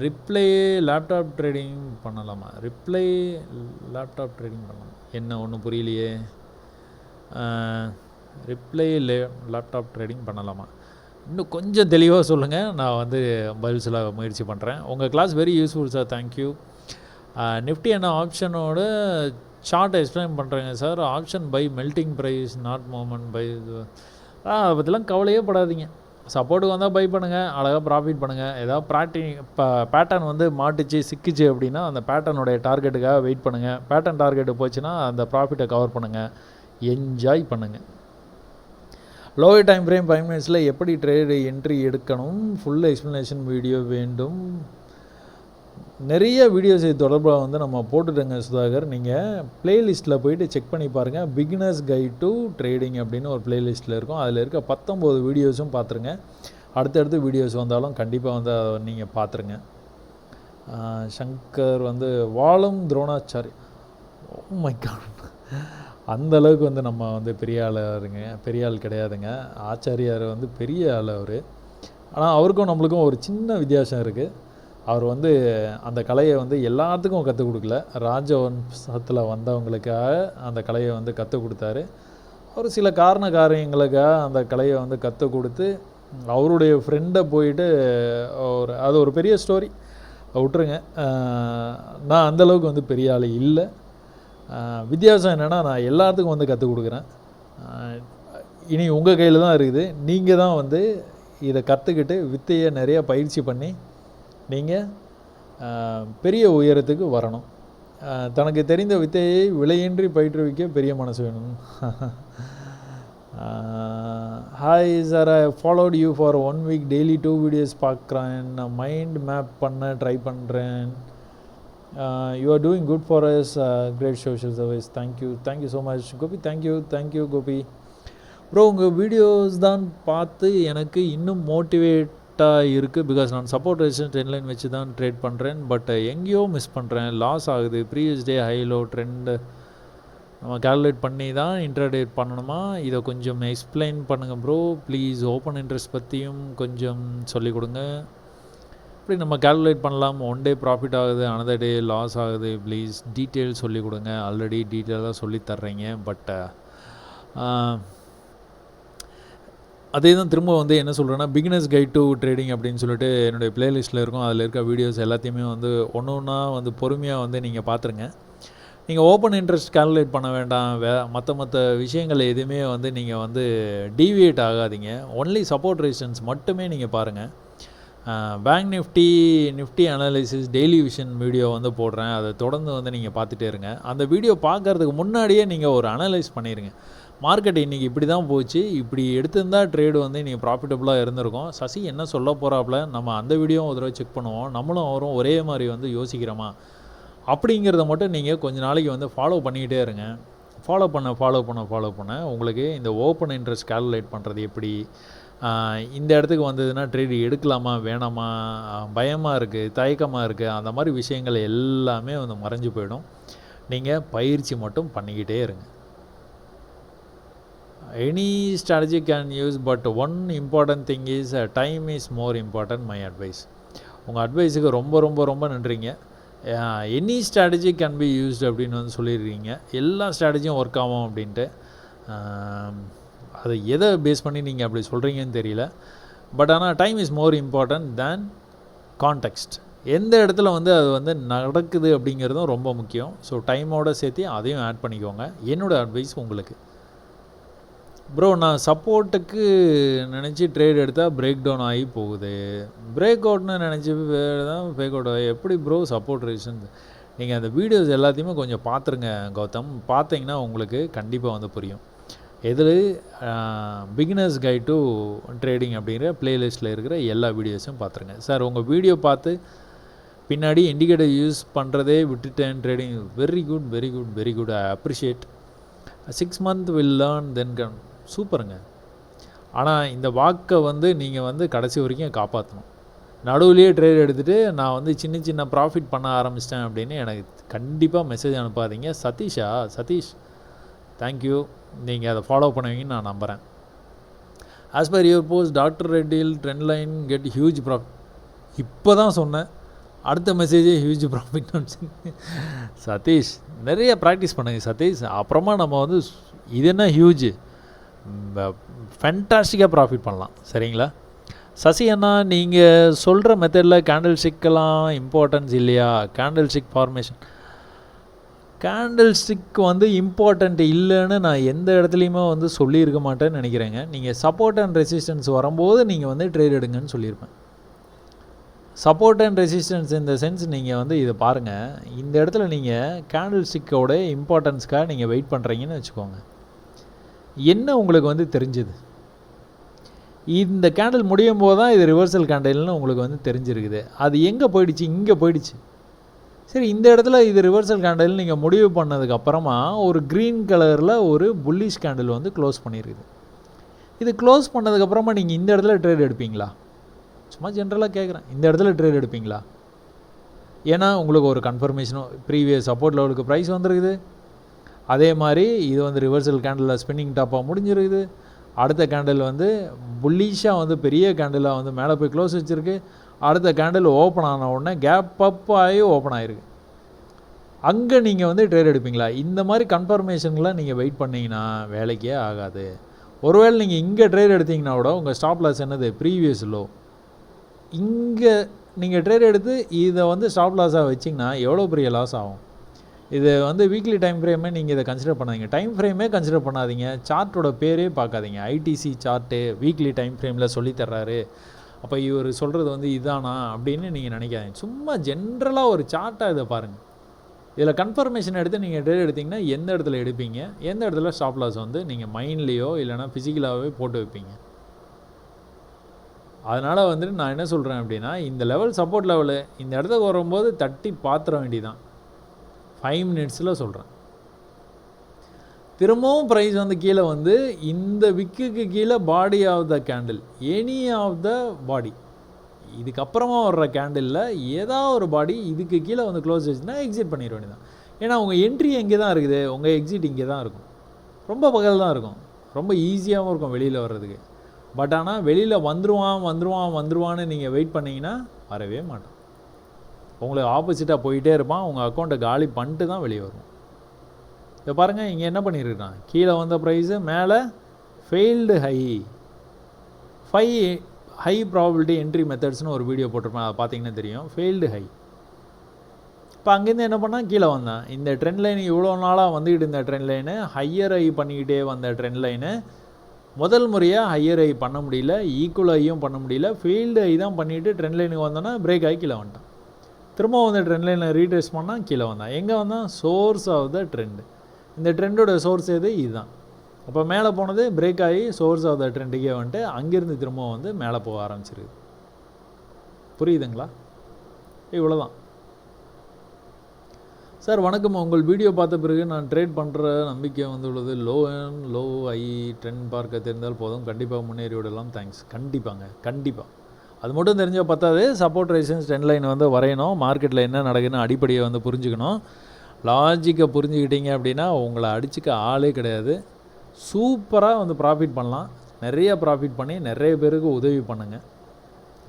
ரிப்ளை லேப்டாப் ட்ரேடிங் பண்ணலாமா? ரிப்ளை லேப்டாப் ட்ரேடிங் பண்ணலாம். என்ன ஒன்றும் புரியலையே. ரிப்ளை லேப்டாப் ட்ரேடிங் பண்ணலாமா? இன்னும் கொஞ்சம் தெளிவாக சொல்லுங்கள். நான் வந்து பதில் சொல்ல முயற்சி பண்ணுறேன். உங்கள் class very useful sir. Thank you. Nifty என்ன ஆப்ஷனோட சார்ட் எக்ஸ்பிளைன் பண்ணுறேங்க sir. Option by melting price, not moment by. அதை பற்றிலாம் கவலையே படாதீங்க. சப்போர்ட்டுக்கு வந்தால் பை பண்ணுங்கள், அழகாக ப்ராஃபிட் பண்ணுங்கள். ஏதாவது பேட்டர்ன் வந்து மாட்டுச்சு சிக்கிச்சு அப்படின்னா அந்த பேட்டர்னுடைய டார்கெட்டுக்காக வெயிட் பண்ணுங்கள். பேட்டர்ன் டார்கெட்டு போச்சுன்னா அந்த ப்ராஃபிட்டை கவர் பண்ணுங்கள். என்ஜாய் பண்ணுங்கள். லோவர் டைம் ஃப்ரேம் 5 மினிட்ஸில் எப்படி ட்ரேடு என்ட்ரி எடுக்கணும், ஃபுல் எக்ஸ்ப்ளனேஷன் வீடியோ வேண்டும். நிறைய வீடியோஸ் இது தொடர்பாக வந்து நம்ம போட்டுட்டோங்க சுதாகர். நீங்கள் ப்ளேலிஸ்ட்டில் போயிட்டு செக் பண்ணி பாருங்கள். பிகினர்ஸ் கைட் டு ட்ரேடிங் அப்படின்னு ஒரு ப்ளேலிஸ்ட்டில் இருக்கும். அதில் இருக்க 19 வீடியோஸும் பார்த்துருங்க. அடுத்தடுத்து வீடியோஸ் வந்தாலும் கண்டிப்பாக வந்து அதை நீங்கள் பார்த்துருங்க. சங்கர் வந்து வாழும் துரோணாச்சாரி. ஓ மை காட், அந்தளவுக்கு வந்து நம்ம வந்து பெரிய ஆள் கிடையாதுங்க. ஆச்சாரியார் வந்து பெரிய ஆள் அவர். ஆனால் அவருக்கும் நம்மளுக்கும் ஒரு சின்ன வித்தியாசம் இருக்குது. அவர் வந்து அந்த கலையை வந்து எல்லாத்துக்கும் கற்றுக் கொடுக்கல. ராஜவம்சத்தில் வந்தவங்களுக்காக அந்த கலையை வந்து கற்றுக் கொடுத்தாரு. அவர் சில காரியங்களுக்காக அந்த கலையை வந்து கற்றுக் கொடுத்து அவருடைய ஃப்ரெண்டை போயிட்டு அது ஒரு பெரிய ஸ்டோரி, விட்டுருங்க. நான் அந்தளவுக்கு வந்து பெரிய ஆள் இல்லை. வித்தியாசம் என்னென்னா, நான் எல்லாத்துக்கும் வந்து கற்றுக் கொடுக்குறேன். இனி உங்கள் கையில் தான் இருக்குது. நீங்கள் தான் வந்து இதை கற்றுக்கிட்டு வித்தையை நிறைய பயிற்சி பண்ணி நீங்கள் பெரிய உயரத்துக்கு வரணும். தனக்கு தெரிந்த வித்தையை விலையின்றி பயிற்றுவிக்க பெரிய மனசு வேணும். Hi sir, I followed you for 1 week. Daily 2 videos பார்க்குறேன். நான் மைண்ட் மேப் பண்ண ட்ரை பண்ணுறேன். You are doing good for us. Great social service. Thank you so much Gopi. Thank you Gopi. Bro உங்கள் வீடியோஸ் தான் பார்த்து எனக்கு இன்னும் மோட்டிவேட்டாக இருக்குது. பிகாஸ் நான் சப்போர்ட் ரெசிஸ்டன்ஸ் ட்ரெண்ட் வச்சு தான் ட்ரேட் பண்ணுறேன். பட் எங்கேயோ மிஸ் பண்ணுறேன், லாஸ் ஆகுது. Previous day high low trend நம்ம கால்குலேட் பண்ணி தான் இன்ட்ராடேட் பண்ணணுமா? இதை கொஞ்சம் எக்ஸ்பிளைன் பண்ணுங்கள் ப்ரோ ப்ளீஸ். ஓப்பன் இன்ட்ரெஸ்ட் பற்றியும் கொஞ்சம் சொல்லிக் கொடுங்க. இப்படி நம்ம கால்குலேட் பண்ணலாம். ஒன் டே ப்ராஃபிட் ஆகுது, அனதர் டே லாஸ் ஆகுது. ப்ளீஸ் டீட்டெயில் சொல்லிக் கொடுங்க. ஆல்ரெடி டீட்டெயிலாக சொல்லித்தர்றீங்க. பட் அதே தான் திரும்ப வந்து என்ன சொல்கிறேன்னா, பிகினர்ஸ் கைட் டு ட்ரேடிங் அப்படின்னு சொல்லிட்டு என்னுடைய ப்ளேலிஸ்ட்டில் இருக்கும். அதில் இருக்க வீடியோஸ் எல்லாத்தையுமே வந்து ஒன்று ஒன்றா வந்து பொறுமையாக வந்து நீங்கள் பார்த்துருங்க. நீங்கள் ஓப்பன் இன்ட்ரெஸ்ட் கால்குலேட் பண்ண வேண்டாம். மற்ற விஷயங்கள் எதுவுமே வந்து நீங்கள் வந்து டீவியேட் ஆகாதீங்க. ஒன்லி சப்போர்ட் ரெசிஸ்டன்ஸ் மட்டுமே நீங்கள் பாருங்கள். Bank Nifty analysis daily vision video வந்து போடுறேன். அதை தொடர்ந்து வந்து நீங்கள் பார்த்துட்டே இருங்க. அந்த வீடியோ பார்க்குறதுக்கு முன்னாடியே நீங்கள் ஒரு அனலைஸ் பண்ணிடுங்க. மார்க்கெட் இன்றைக்கி இப்படி தான் போச்சு, இப்படி எடுத்திருந்தால் ட்ரேடு வந்து இன்றைக்கி ப்ராஃபிட்டபுளாக இருந்திருக்கும். சசி என்ன சொல்ல போகிறாப்புல, நம்ம அந்த வீடியோவும் ஒரு தடவை செக் பண்ணுவோம். நம்மளும் அவரும் ஒரே மாதிரி வந்து யோசிக்கிறோமா அப்படிங்கிறத மட்டும் நீங்கள் கொஞ்ச நாளைக்கு வந்து ஃபாலோ பண்ணிக்கிட்டே இருங்க. ஃபாலோ பண்ண உங்களுக்கு இந்த ஓப்பன் இன்ட்ரெஸ்ட் கால்குலேட் பண்ணுறது எப்படி, இந்த இடத்துக்கு வந்ததுன்னா ட்ரேடு எடுக்கலாமா வேணாமா, பயமாக இருக்குது, தயக்கமாக இருக்குது, அந்த மாதிரி விஷயங்கள் எல்லாமே வந்து மறைஞ்சு போயிடும். நீங்கள் பயிற்சி மட்டும் பண்ணிக்கிட்டே இருங்க. Any strategy can use, but one important thing is time is more important. My advice. உங்கள் அட்வைஸுக்கு ரொம்ப ரொம்ப ரொம்ப நன்றிங்க. Any strategy can be used அப்படின்னு வந்து சொல்லியிருக்கீங்க. எல்லா ஸ்ட்ராட்டஜியும் ஒர்க் ஆகும் அப்படின்ட்டு. அதை எதை பேஸ் பண்ணி நீங்கள் அப்படி சொல்கிறீங்கன்னு தெரியல. பட் ஆனால் time is more important than context. எந்த இடத்துல வந்து அது வந்து நடக்குது அப்படிங்கிறதும் ரொம்ப முக்கியம். ஸோ டைமோடு சேர்த்து அதையும் ஆட் பண்ணிக்கோங்க. என்னோடய அட்வைஸ் உங்களுக்கு. ப்ரோ நான் சப்போர்ட்டுக்கு நினச்சி ட்ரேட் எடுத்தால் பிரேக் டவுன் ஆகி போகுது. பிரேக் அவுட்னு நினச்சி தான் பிரேக் அவுட் ஆகி எப்படி ப்ரோ சப்போர்ட் ரெசிஸ்டன்ஸ்? நீங்கள் அந்த வீடியோஸ் எல்லாத்தையுமே கொஞ்சம் பார்த்துருங்க கௌதம். பார்த்தீங்கன்னா உங்களுக்கு கண்டிப்பாக வந்து புரியும். இதில் பிகினர்ஸ் கைட் டு ட்ரேடிங் அப்படிங்கிற ப்ளேலிஸ்ட்டில் இருக்கிற எல்லா வீடியோஸும் பார்த்துருங்க. சார் உங்கள் வீடியோ பார்த்து பின்னாடி இண்டிகேட்டர் யூஸ் பண்ணுறதே விட்டுட்டேன் trading. Very good I appreciate. 6 months will learn then come. சூப்பருங்க. ஆனால் இந்த வாக்கை வந்து நீங்கள் வந்து கடைசி வரைக்கும் காப்பாற்றணும். நடுவுலையே ட்ரேட் எடுத்துகிட்டு நான் வந்து சின்ன ப்ராஃபிட் பண்ண ஆரம்பிச்சிட்டேன் அப்படின்னு எனக்கு கண்டிப்பாக மெசேஜ் அனுப்பாதீங்க. சதீஷ் தேங்க்யூ. நீங்கள் அதை ஃபாலோ பண்ணுவீங்கன்னு நான் நம்புகிறேன். As per your post doctor ரெட்டியில் trend line get huge profit. இப்போ தான் சொன்னேன், அடுத்த மெசேஜே ஹியூஜ் ப்ராஃபிட். சதீஷ் நிறைய ப்ராக்டிஸ் பண்ணுங்கள் சதீஷ். அப்புறமா நம்ம வந்து இது என்ன ஹியூஜ், ஃபேண்டாஸ்டிக்காக ப்ராஃபிட் பண்ணலாம். சரிங்களா சசி அண்ணா? நீங்கள் சொல்கிற மெத்தடில் கேண்டில் ஸ்டிக்கெல்லாம் இம்பார்ட்டன்ஸ் இல்லையா? கேண்டில் ஸ்டிக் வந்து இம்பார்ட்டண்ட் இல்லைன்னு நான் எந்த இடத்துலையுமே வந்து சொல்லியிருக்க மாட்டேன்னு நினைக்கிறேங்க. நீங்கள் சப்போர்ட் அண்ட் ரெசிஸ்டன்ஸ் வரும்போது நீங்கள் வந்து ட்ரேட் எடுங்கன்னு சொல்லியிருப்பேன். சப்போர்ட் அண்ட் ரெசிஸ்டன்ஸ் இந்த சென்ஸ் நீங்கள் வந்து இதை பாருங்கள். இந்த இடத்துல நீங்கள் கேண்டில் ஸ்டிக்கோட இம்பார்ட்டன்ஸ்க்காக நீங்கள் வெயிட் பண்ணுறீங்கன்னு வச்சுக்கோங்க. என்ன உங்களுக்கு வந்து தெரிஞ்சுது? இந்த கேண்டில் முடியும் போது தான் இது ரிவர்சல் கேண்டில்னு உங்களுக்கு வந்து தெரிஞ்சிருக்குது. அது எங்கே போயிடுச்சு? இங்கே போயிடுச்சு. சரி, இந்த இடத்துல இது ரிவர்சல் கேண்டில் நீங்கள் முடிவு பண்ணதுக்கப்புறமா ஒரு க்ரீன் கலரில் ஒரு புல்லிஷ் கேண்டில் வந்து க்ளோஸ் பண்ணியிருக்குது. இது க்ளோஸ் பண்ணதுக்கப்புறமா நீங்கள் இந்த இடத்துல ட்ரேட் எடுப்பீங்களா? சும்மா ஜென்ரலாக கேட்குறேன், இந்த இடத்துல ட்ரேட் எடுப்பீங்களா? ஏன்னா உங்களுக்கு ஒரு கன்ஃபர்மேஷனும் ப்ரீவியஸ் சப்போர்ட் லெவலுக்கு ப்ரைஸ் வந்துருக்குது. அதே மாதிரி இது வந்து ரிவர்சல் கேண்டில் ஸ்பின்னிங் டாப்பாக முடிஞ்சிருக்குது. அடுத்த கேண்டில் வந்து புல்லிஷாக வந்து பெரிய கேண்டிலாக வந்து மேலே போய் க்ளோஸ் வச்சுருக்கு. அடுத்த கேண்டில் ஓப்பன் ஆன உடனே கேப் அப் ஆகி ஓப்பன் ஆகிருக்கு. அங்கே நீங்கள் வந்து ட்ரேட் எடுப்பீங்களா? இந்த மாதிரி கன்ஃபர்மேஷன்லாம் நீங்கள் வெயிட் பண்ணிங்கன்னா வேலைக்கே ஆகாது. ஒருவேளை நீங்கள் இங்கே ட்ரேட் எடுத்திங்கன்னா கூட உங்கள் ஸ்டாப் லாஸ் என்னது? Previous low. இங்கே நீங்கள் ட்ரேட் எடுத்து இதை வந்து ஸ்டாப் லாஸாக வச்சிங்கன்னா எவ்வளோ பெரிய லாஸ் ஆகும்? இது வந்து வீக்லி டைம் ஃப்ரேமே நீங்கள் இதை கன்சிடர் பண்ணாதீங்க. டைம் ஃப்ரேமே கன்சிடர் பண்ணாதீங்க. சார்ட்டோட பேரே பார்க்காதீங்க. ஐடிசி சார்ட்டு வீக்லி டைம் ஃப்ரேமில் சொல்லித்தர்றாரு, அப்போ இவர் சொல்கிறது வந்து இதானா அப்படின்னு நீங்கள் நினைக்காதீங்க. சும்மா ஜென்ரலாக ஒரு சார்ட்டாக இதை பாருங்கள். இதில் கன்ஃபர்மேஷன் எடுத்து நீங்கள் ட்ரேட் எடுத்திங்கன்னா எந்த இடத்துல எடுப்பீங்க, எந்த இடத்துல ஸ்டாப் லாஸ் வந்து நீங்கள் மைண்ட்லேயோ இல்லைனா ஃபிசிக்கலாகவே போட்டு வைப்பீங்க. அதனால் வந்துட்டு நான் என்ன சொல்கிறேன் அப்படின்னா, இந்த லெவல் சப்போர்ட் லெவலு இந்த இடத்துக்கு வரும்போது தட்டி பாத்திர வேண்டிதான். 5 minutes சொல்கிறேன். திரும்பவும் ப்ரைஸ் வந்து கீழே வந்து இந்த விக்குக்கு கீழே body of the candle, any of the body, இதுக்கப்புறமா வர்ற கேண்டிலில் ஏதாவது ஒரு பாடி இதுக்கு கீழே வந்து க்ளோஸ் ஆச்சுன்னா எக்ஸிட் பண்ணிட வேண்டியதான். ஏன்னா உங்கள் என்ட்ரி எங்கே தான் இருக்குது, உங்கள் எக்ஸிட் இங்கே தான் இருக்கும். ரொம்ப பகல் தான் இருக்கும், ரொம்ப ஈஸியாகவும் இருக்கும் வெளியில் வர்றதுக்கு. பட் ஆனால் வெளியில் வந்துருவான்னு நீங்கள் வெயிட் பண்ணிங்கன்னா வரவே மாட்டான். உங்களுக்கு ஆப்போசிட்டாக போயிட்டே இருப்பான். உங்கள் அக்கௌண்ட்டை காலி பண்ணிட்டு தான் வெளியே வரும். இப்போ பாருங்கள், இங்கே என்ன பண்ணியிருக்கான், கீழே வந்த ப்ரைஸு மேலே ஃபெயில்டு ஹை ப்ராபபிலிட்டி என்ட்ரி மெத்தட்ஸ்னு ஒரு வீடியோ போட்டிருப்பேன், அதை பார்த்தீங்கன்னா தெரியும். Failed high. இப்போ அங்கேருந்து என்ன பண்ணால் கீழே வந்தேன். இந்த ட்ரெண்ட் லைன் இவ்வளோ நாளாக வந்துக்கிட்டு இருந்த ட்ரெண்ட் லைனு, ஹையர் ஹை பண்ணிக்கிட்டே வந்த ட்ரெண்ட் லைனு, முதல் முறையாக ஹையர் ஹை பண்ண முடியல, ஈக்குவல் ஹையும் பண்ண முடியல, ஃபெயில்டு ஹை தான் பண்ணிவிட்டு ட்ரெண்ட் லைனுக்கு வந்தோன்னா பிரேக் ஆகி கீழே வந்துட்டான். திரும்ப வந்து ட்ரெண்ட் லைனில் ரீட்ரேஸ் பண்ணால் கீழே வந்தான். எங்கே வந்தான், சோர்ஸ் ஆஃப் த ட்ரெண்டு. இந்த ட்ரெண்டோட சோர்ஸ் எது, இதுதான். அப்போ மேலே போனது பிரேக் ஆகி சோர்ஸ் ஆஃப் த ட்ரெண்டுக்கே வந்துட்டு அங்கேருந்து திரும்ப வந்து மேலே போக ஆரம்பிச்சிருக்கு. புரியுதுங்களா? இவ்வளோதான் சார். வணக்கம், உங்கள் வீடியோ பார்த்த பிறகு நான் ட்ரேட் பண்ணுற நம்பிக்கை வந்துள்ளது. லோ ஐ ட்ரெண்ட் பார்க்க தெரிந்தால் போதும், கண்டிப்பாக முன்னேறி விடலாம். தேங்க்ஸ். கண்டிப்பாக அது மட்டும் தெரிஞ்சால் பத்தாது. சப்போர்ட் ரெசிஸ்டன்ஸ் ட்ரெண்ட் லைன் வந்து வரையணும், மார்க்கெட்டில் என்ன நடக்குதுன்னு அடிப்படையை வந்து புரிஞ்சுக்கணும். லாஜிக்கை புரிஞ்சுக்கிட்டீங்க அப்படின்னா உங்களை அடிச்சுக்க ஆளே கிடையாது. சூப்பராக வந்து ப்ராஃபிட் பண்ணலாம். நிறைய ப்ராஃபிட் பண்ணி நிறைய பேருக்கு உதவி பண்ணுங்கள்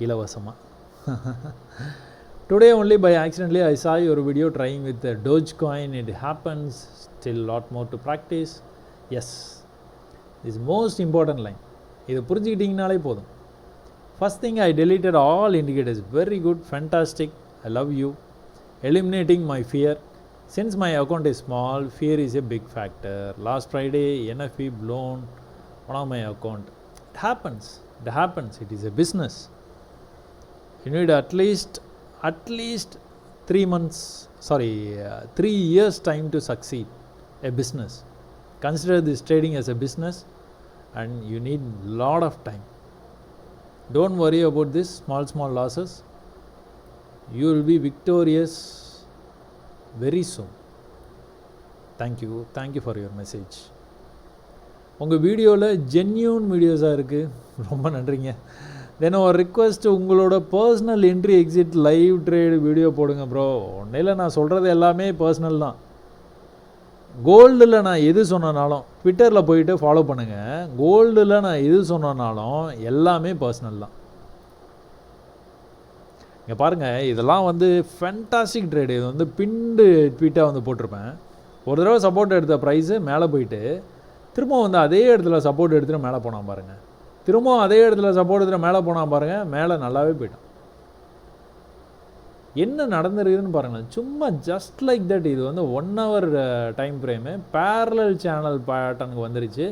இலவசமாக. Today only by accidentally I saw your video trying with the Dogecoin. It happens, still lot more to practice. Yes, this is most important line. இதை புரிஞ்சுக்கிட்டிங்கனாலே போதும். First thing, I deleted all indicators. Very good, fantastic, I love you. Eliminating my fear. Since my account is small, fear is a big factor. Last Friday, NFE blown one of my account. It happens. It is a business. You need at least 3 years time to succeed a business. Consider this trading as a business and you need lot of time. Don't worry about this small losses. You will be victorious very soon. Thank you for your message. உங்கள் வீடியோவில் genuine வீடியோஸாக இருக்குது, ரொம்ப நன்றிங்க. தென் ஒரு request, உங்களோட personal entry exit live trade video போடுங்க bro. ஒன்றையில் நான் சொல்கிறது எல்லாமே பர்சனல் தான். கோல்டில் நான் எது சொன்னனாலும் ட்விட்டரில் போயிட்டு ஃபாலோ பண்ணுங்கள். கோல்டில் நான் எது சொன்னனாலும் எல்லாமே பர்சனல் தான். இங்கே பாருங்கள், இதெல்லாம் வந்து ஃபேண்டாஸ்டிக் ட்ரேடு. இது வந்து பிண்டு ட்வீட்டாக வந்து போட்டிருப்பேன். ஒரு தடவை சப்போர்ட் எடுத்த ப்ரைஸு மேலே போயிட்டு திரும்ப வந்து அதே இடத்துல சப்போர்ட் எடுத்துகிட்டு மேலே போனான் பாருங்கள். திரும்பவும் அதே இடத்துல சப்போர்ட் எடுத்துகிட்டு மேலே போனால் பாருங்கள், மேலே நல்லாவே போயிட்டான். என்ன நடந்துருக்குதுன்னு பாருங்களேன். சும்மா ஜஸ்ட் லைக் தட். இது வந்து 1 hour time frame parallel channel பேட்டர்னுக்கு வந்துருச்சு.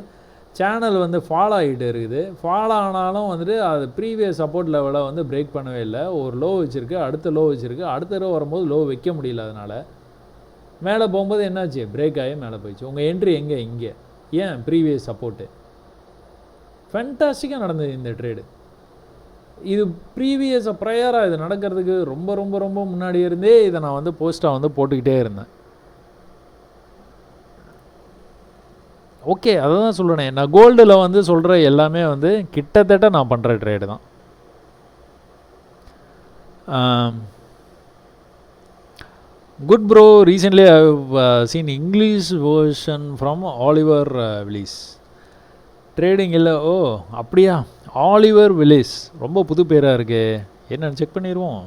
சேனல் வந்து ஃபாலோ ஆகிட்டு இருக்குது. ஃபாலோ ஆனாலும் வந்துட்டு அது ப்ரீவியஸ் சப்போர்ட் லெவலை வந்து பிரேக் பண்ணவே இல்லை. ஒரு லோ வச்சுருக்கு, அடுத்த லோ வச்சுருக்கு, அடுத்த லோ வரும்போது லோ வைக்க முடியல. அதனால் மேலே போகும்போது என்னாச்சு, பிரேக் ஆகி மேலே போயிடுச்சு. உங்கள் என்ட்ரி எங்கே, இங்கே. ஏன், ப்ரீவியஸ் சப்போர்ட்டு. ஃபேண்டாஸ்டிக்காக நடந்தது இந்த ட்ரேடு. இது ப்ரீவியஸாக ப்ரையராக இது நடக்கிறதுக்கு ரொம்ப ரொம்ப ரொம்ப முன்னாடி இருந்தே இதை நான் வந்து போஸ்ட்டாக வந்து போட்டுக்கிட்டே இருந்தேன். ஓகே, அதை தான் சொல்லணும். நான் கோல்டில் வந்து சொல்கிற எல்லாமே வந்து கிட்டத்தட்ட நான் பண்ணுற ட்ரேடு தான். Good bro, recently I have seen English version from Oliver Willis. Trading இல்லை. ஓ அப்படியா, ஆலிவர் வில்லிஸ் ரொம்ப புது பேராக இருக்கு. என்னன்னு செக் பண்ணிடுவோம்.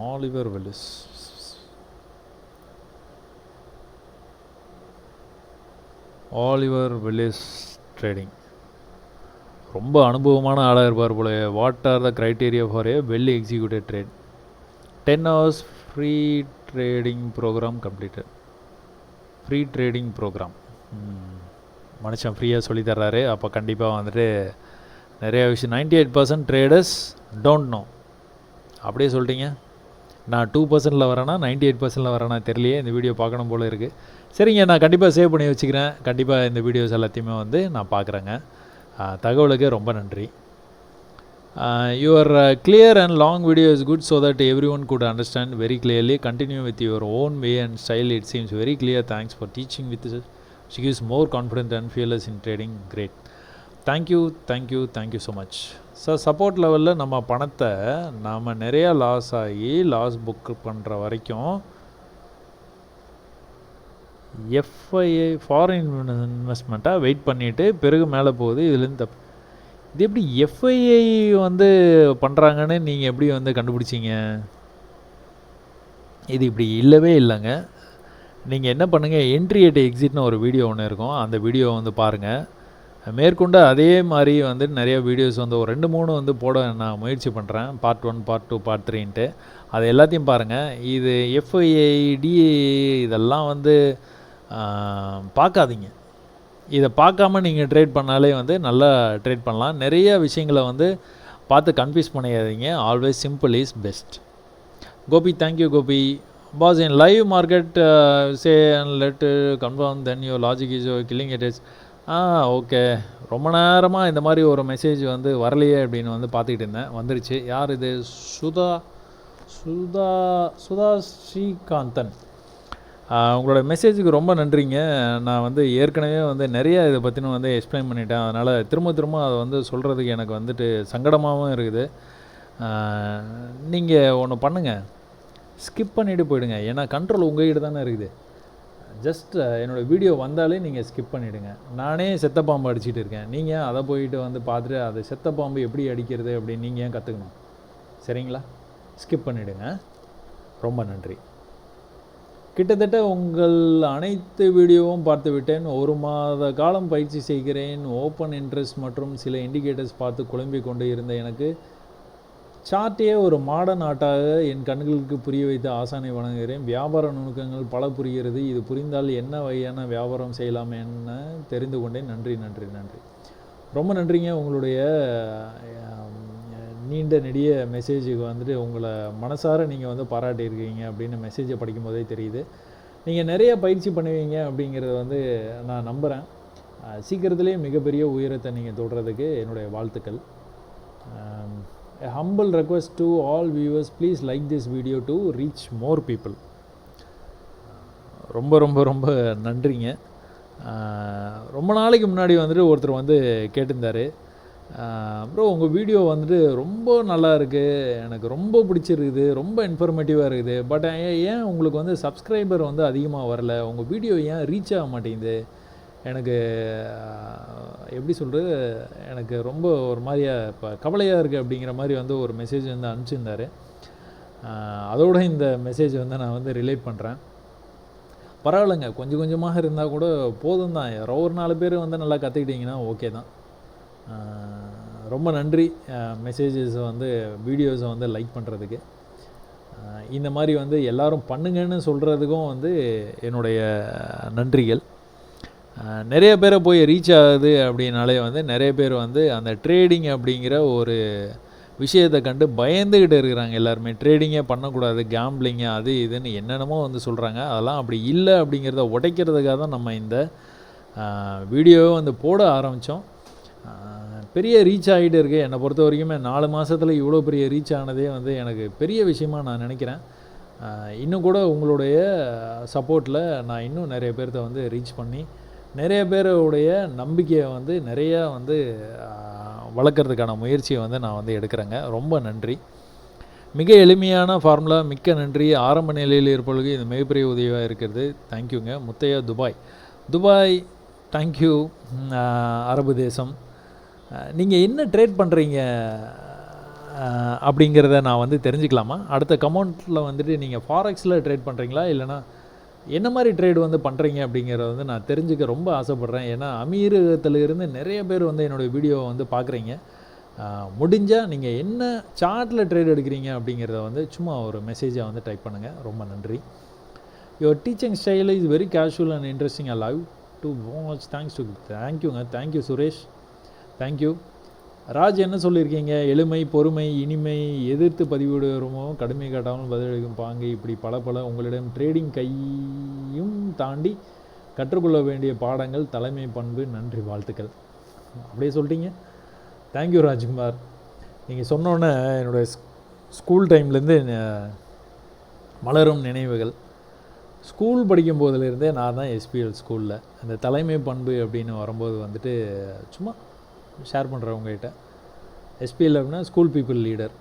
Oliver Willis. Oliver Willis trading ரொம்ப அனுபவமான ஆளாக இருப்பார் போல. What are the criteria for a well executed trade? 10 hours free trading program completed. Free trading program மனுஷன் ஃப்ரீயாக சொல்லி தர்றாரு. அப்போ கண்டிப்பாக வந்துட்டு நிறையா விஷயம். 98% ட்ரேடர்ஸ் டோன்ட் நோ. அப்படியே சொல்லிட்டீங்க. நான் 2% வரேன்னா 98% வரேன்னா தெரியலையே. இந்த வீடியோ பார்க்கணும் போல் இருக்குது. சரிங்க, நான் கண்டிப்பாக சேவ் பண்ணி வச்சுக்கிறேன். கண்டிப்பாக இந்த வீடியோஸ் எல்லாத்தையுமே வந்து நான் பார்க்குறேங்க. தகவலுக்கு ரொம்ப நன்றி. Your clear and long video is good so that everyone could understand very clearly. Continue with your own way and style. It seems very clear. Thanks for teaching with us. She gives more confident and fearless in trading. Great. Thank you so much. So support லெவலில் நம்ம பணத்தை நாம் நிறையா loss ஆகி loss book பண்ணுற வரைக்கும் FII foreign இன்வெஸ்ட்மெண்ட்டாக wait பண்ணிவிட்டு பிறகு மேலே போகுது. இதுலேருந்து தப்பு. இது எப்படி எஃப்ஐஐ வந்து பண்ணுறாங்கன்னு நீங்கள் எப்படி வந்து கண்டுபிடிச்சிங்க? இது இப்படி இல்லவே இல்லைங்க. நீங்கள் என்ன பண்ணுங்கள், என்ட்ரி அட் எக்ஸிட்னு ஒரு வீடியோ ஒன்று இருக்கும், அந்த வீடியோ வந்து பாருங்கள். மேற்கொண்டு அதே மாதிரி வந்து நிறைய வீடியோஸ் வந்து ஒரு 2-3 வந்து போட நான் முயற்சி பண்ணுறேன். பார்ட் 1, பார்ட் 2, பார்ட் 3ன்ட்டு. அது எல்லாத்தையும் பாருங்கள். இது எஃப்ஐஐ, டிஏ இதெல்லாம் வந்து பார்க்காதீங்க. இதை பார்க்காம நீங்கள் ட்ரேட் பண்ணாலே வந்து நல்லா ட்ரேட் பண்ணலாம். நிறைய விஷயங்களை வந்து பார்த்து கன்ஃபியூஸ் பண்ணிடாதீங்க. Always simple is best. Gopi, thank you Gopi. Boss in live market say and let confirm then your logic is killing it is. Okay. ரொம்ப நேரமாக இந்த மாதிரி ஒரு மெசேஜ் வந்து வரலையே அப்படின்னு வந்து பார்த்துக்கிட்டு இருந்தேன். வந்துருச்சு. யார் இது? சுதா ஸ்ரீகாந்தன். உங்களோட மெசேஜுக்கு ரொம்ப நன்றிங்க. நான் வந்து ஏற்கனவே வந்து நிறைய இதை பற்றின வந்து எக்ஸ்பிளைன் பண்ணிட்டேன். அதனால் திரும்ப அதை வந்து சொல்கிறதுக்கு எனக்கு வந்துட்டு சங்கடமாகவும் இருக்குது. நீங்கள் ஒன்று பண்ணுங்கள், ஸ்கிப் பண்ணிவிட்டு போயிடுங்க. ஏன்னா கண்ட்ரோல் உங்கள்கிட்ட தானே இருக்குது. ஜஸ்ட் என்னோடய வீடியோ வந்தாலே நீங்கள் ஸ்கிப் பண்ணிவிடுங்க. நானே செத்த பாம்பு அடிச்சிட்டு இருக்கேன். நீங்கள் அதை போயிட்டு வந்து பார்த்துட்டு அது செத்த பாம்பு எப்படி அடிக்கிறது அப்படின்னு நீங்கள் ஏன் கற்றுக்கணும்? சரிங்களா? ஸ்கிப் பண்ணிவிடுங்க. ரொம்ப நன்றி. கிட்டத்தட்ட உங்கள் அனைத்து வீடியோவும் பார்த்து விட்டேன். 1 மாத காலம் பயிற்சி செய்கிறேன். ஓப்பன் இன்ட்ரெஸ்ட் மற்றும் சில இண்டிகேட்டர்ஸ் பார்த்து குழம்பிக் கொண்டு இருந்த எனக்கு சார்ட்டையே ஒரு மாடர்ன் ஆட்டாக என் கண்களுக்கு புரிய வைத்த ஆசானை வணங்குகிறேன். வியாபார நுணுக்கங்கள் பல புரிகிறது. இது புரிந்தால் என்ன வகையான வியாபாரம் செய்யலாம் என்ன தெரிந்து கொண்டேன். நன்றி. ரொம்ப நன்றிங்க. உங்களுடைய நீண்ட நெடிய மெசேஜுக்கு வந்துட்டு உங்களை மனசார நீங்கள் வந்து பாராட்டியிருக்கீங்க அப்படின்னு மெசேஜை படிக்கும் போதே தெரியுது. நீங்கள் நிறைய பயிற்சி பண்ணுவீங்க அப்படிங்கிறத வந்து நான் நம்புகிறேன். சீக்கிரத்திலே மிகப்பெரிய உயரத்தை நீங்கள் தொடுறதுக்கு என்னுடைய வாழ்த்துக்கள். A humble request to all viewers, please like this video to reach more people. ரொம்ப நன்றிங்க. ரொம்ப நாளைக்கு முன்னாடி வந்துட்டு ஒருத்தர் வந்து கேட்டிருந்தார், ப்ரோ உங்கள் வீடியோ வந்துட்டு ரொம்ப நல்லா இருக்குது, எனக்கு ரொம்ப பிடிச்சிருக்குது, ரொம்ப இன்ஃபர்மேட்டிவாக இருக்குது, பட் ஏன் உங்களுக்கு வந்து சப்ஸ்கிரைபர் வந்து அதிகமாக வரல, உங்கள் வீடியோ ஏன் ரீச் ஆக மாட்டேங்குது, எனக்கு எப்படி சொல்கிறது, எனக்கு ரொம்ப ஒரு மாதிரியாக இப்போ கவலையாக இருக்குது அப்படிங்கிற மாதிரி வந்து ஒரு மெசேஜ் வந்து அனுப்பிச்சிருந்தார். அதோட இந்த மெசேஜ் வந்து நான் வந்து ரிலேட் பண்ணுறேன். பரவாயில்லைங்க, கொஞ்சம் கொஞ்சமாக இருந்தால் கூட போதும் தான். யாரோ ஒரு 4 பேர் வந்து நல்லா கற்றுக்கிட்டிங்கன்னா ஓகே தான். ரொம்ப நன்றி மெசேஜஸை வந்து வீடியோஸை வந்து லைக் பண்ணுறதுக்கு. இந்த மாதிரி வந்து எல்லோரும் பண்ணுங்கன்னு சொல்கிறதுக்கும் வந்து என்னுடைய நன்றிகள். நிறைய பேரை போய் ரீச் ஆகுது அப்படின்னாலே வந்து நிறைய பேர் வந்து அந்த ட்ரேடிங் அப்படிங்கிற ஒரு விஷயத்தை கண்டு பயந்துக்கிட்டு இருக்கிறாங்க. எல்லாருமே ட்ரேடிங்கே பண்ணக்கூடாது, கேம்பிளிங்கு அது இதுன்னு என்னென்னமோ வந்து சொல்கிறாங்க. அதெல்லாம் அப்படி இல்லை அப்படிங்கிறத உடைக்கிறதுக்காக தான் நம்ம இந்த வீடியோவை வந்து போட ஆரம்பித்தோம். பெரிய ரீச் ஆகிட்டு இருக்குது. என்னை பொறுத்த வரைக்குமே 4 மாதத்தில் இவ்வளோ பெரிய ரீச் ஆனதே வந்து எனக்கு பெரிய விஷயமாக நான் நினைக்கிறேன். இன்னும் கூட உங்களுடைய சப்போர்ட்டில் நான் இன்னும் நிறைய பேர்த்த வந்து ரீச் பண்ணி நிறைய பேருடைய நம்பிக்கையை வந்து நிறையா வந்து வளர்க்குறதுக்கான முயற்சியை வந்து நான் வந்து எடுக்கிறேங்க. ரொம்ப நன்றி. மிக எளிமையான ஃபார்முலா. மிக்க நன்றி. ஆரம்ப நிலையில் இருப்பவர்களுக்கு இது மிகப்பெரிய உதவியாக இருக்கிறது. தேங்க்யூங்க. Muthaiya, Dubai thank you. அரபு தேசம். நீங்கள் என்ன ட்ரேட் பண்ணுறீங்க அப்படிங்கிறத நான் வந்து தெரிஞ்சுக்கலாமா? அடுத்த கமெண்ட்டில் வந்துட்டு நீங்கள் ஃபாரெக்ஸில் ட்ரேட் பண்ணுறீங்களா, இல்லைனா என்ன மாதிரி ட்ரேடு வந்து பண்ணுறீங்க அப்படிங்கிறத வந்து நான் தெரிஞ்சுக்க ரொம்ப ஆசைப்பட்றேன். ஏன்னா அமீரகத்திலிருந்து நிறைய பேர் வந்து என்னுடைய வீடியோவை வந்து பார்க்குறீங்க. முடிஞ்சால் நீங்கள் என்ன சார்ட்டில் ட்ரேட் எடுக்கிறீங்க அப்படிங்கிறத வந்து சும்மா ஒரு மெசேஜை வந்து டைப் பண்ணுங்கள். ரொம்ப நன்றி. Your teaching style is very casual and interesting. I love to watch. தேங்க்யூங்க. தேங்க்யூ சுரேஷ். தேங்க்யூ. ராஜ் என்ன சொல்லியிருக்கீங்க? எளிமை, பொறுமை, இனிமை, எதிர்த்து பதிவிடுவோமோ கடுமை காட்டாமல் பதிலளிக்கும் பாங்கு, இப்படி பல உங்களிடம் ட்ரேடிங் கையும் தாண்டி கற்றுக்கொள்ள வேண்டிய பாடங்கள், தலைமை பண்பு. நன்றி, வாழ்த்துக்கள். அப்படியே சொல்லிட்டீங்க. தேங்க்யூ ராஜ்குமார். நீங்கள் சொன்னோன்னே என்னுடைய ஸ்கூல் டைம்லேருந்து மலரும் நினைவுகள். ஸ்கூல் படிக்கும் போதுலேருந்தே நான் தான் எஸ்பிஎல் ஸ்கூலில் அந்த தலைமை பண்பு அப்படின்னு வரும்போது வந்துட்டு சும்மா ஷேர் பண்ணுறேன் உங்கள்கிட்ட. எஸ்பிஎல் அப்படின்னா ஸ்கூல் பீப்புள் லீடர்.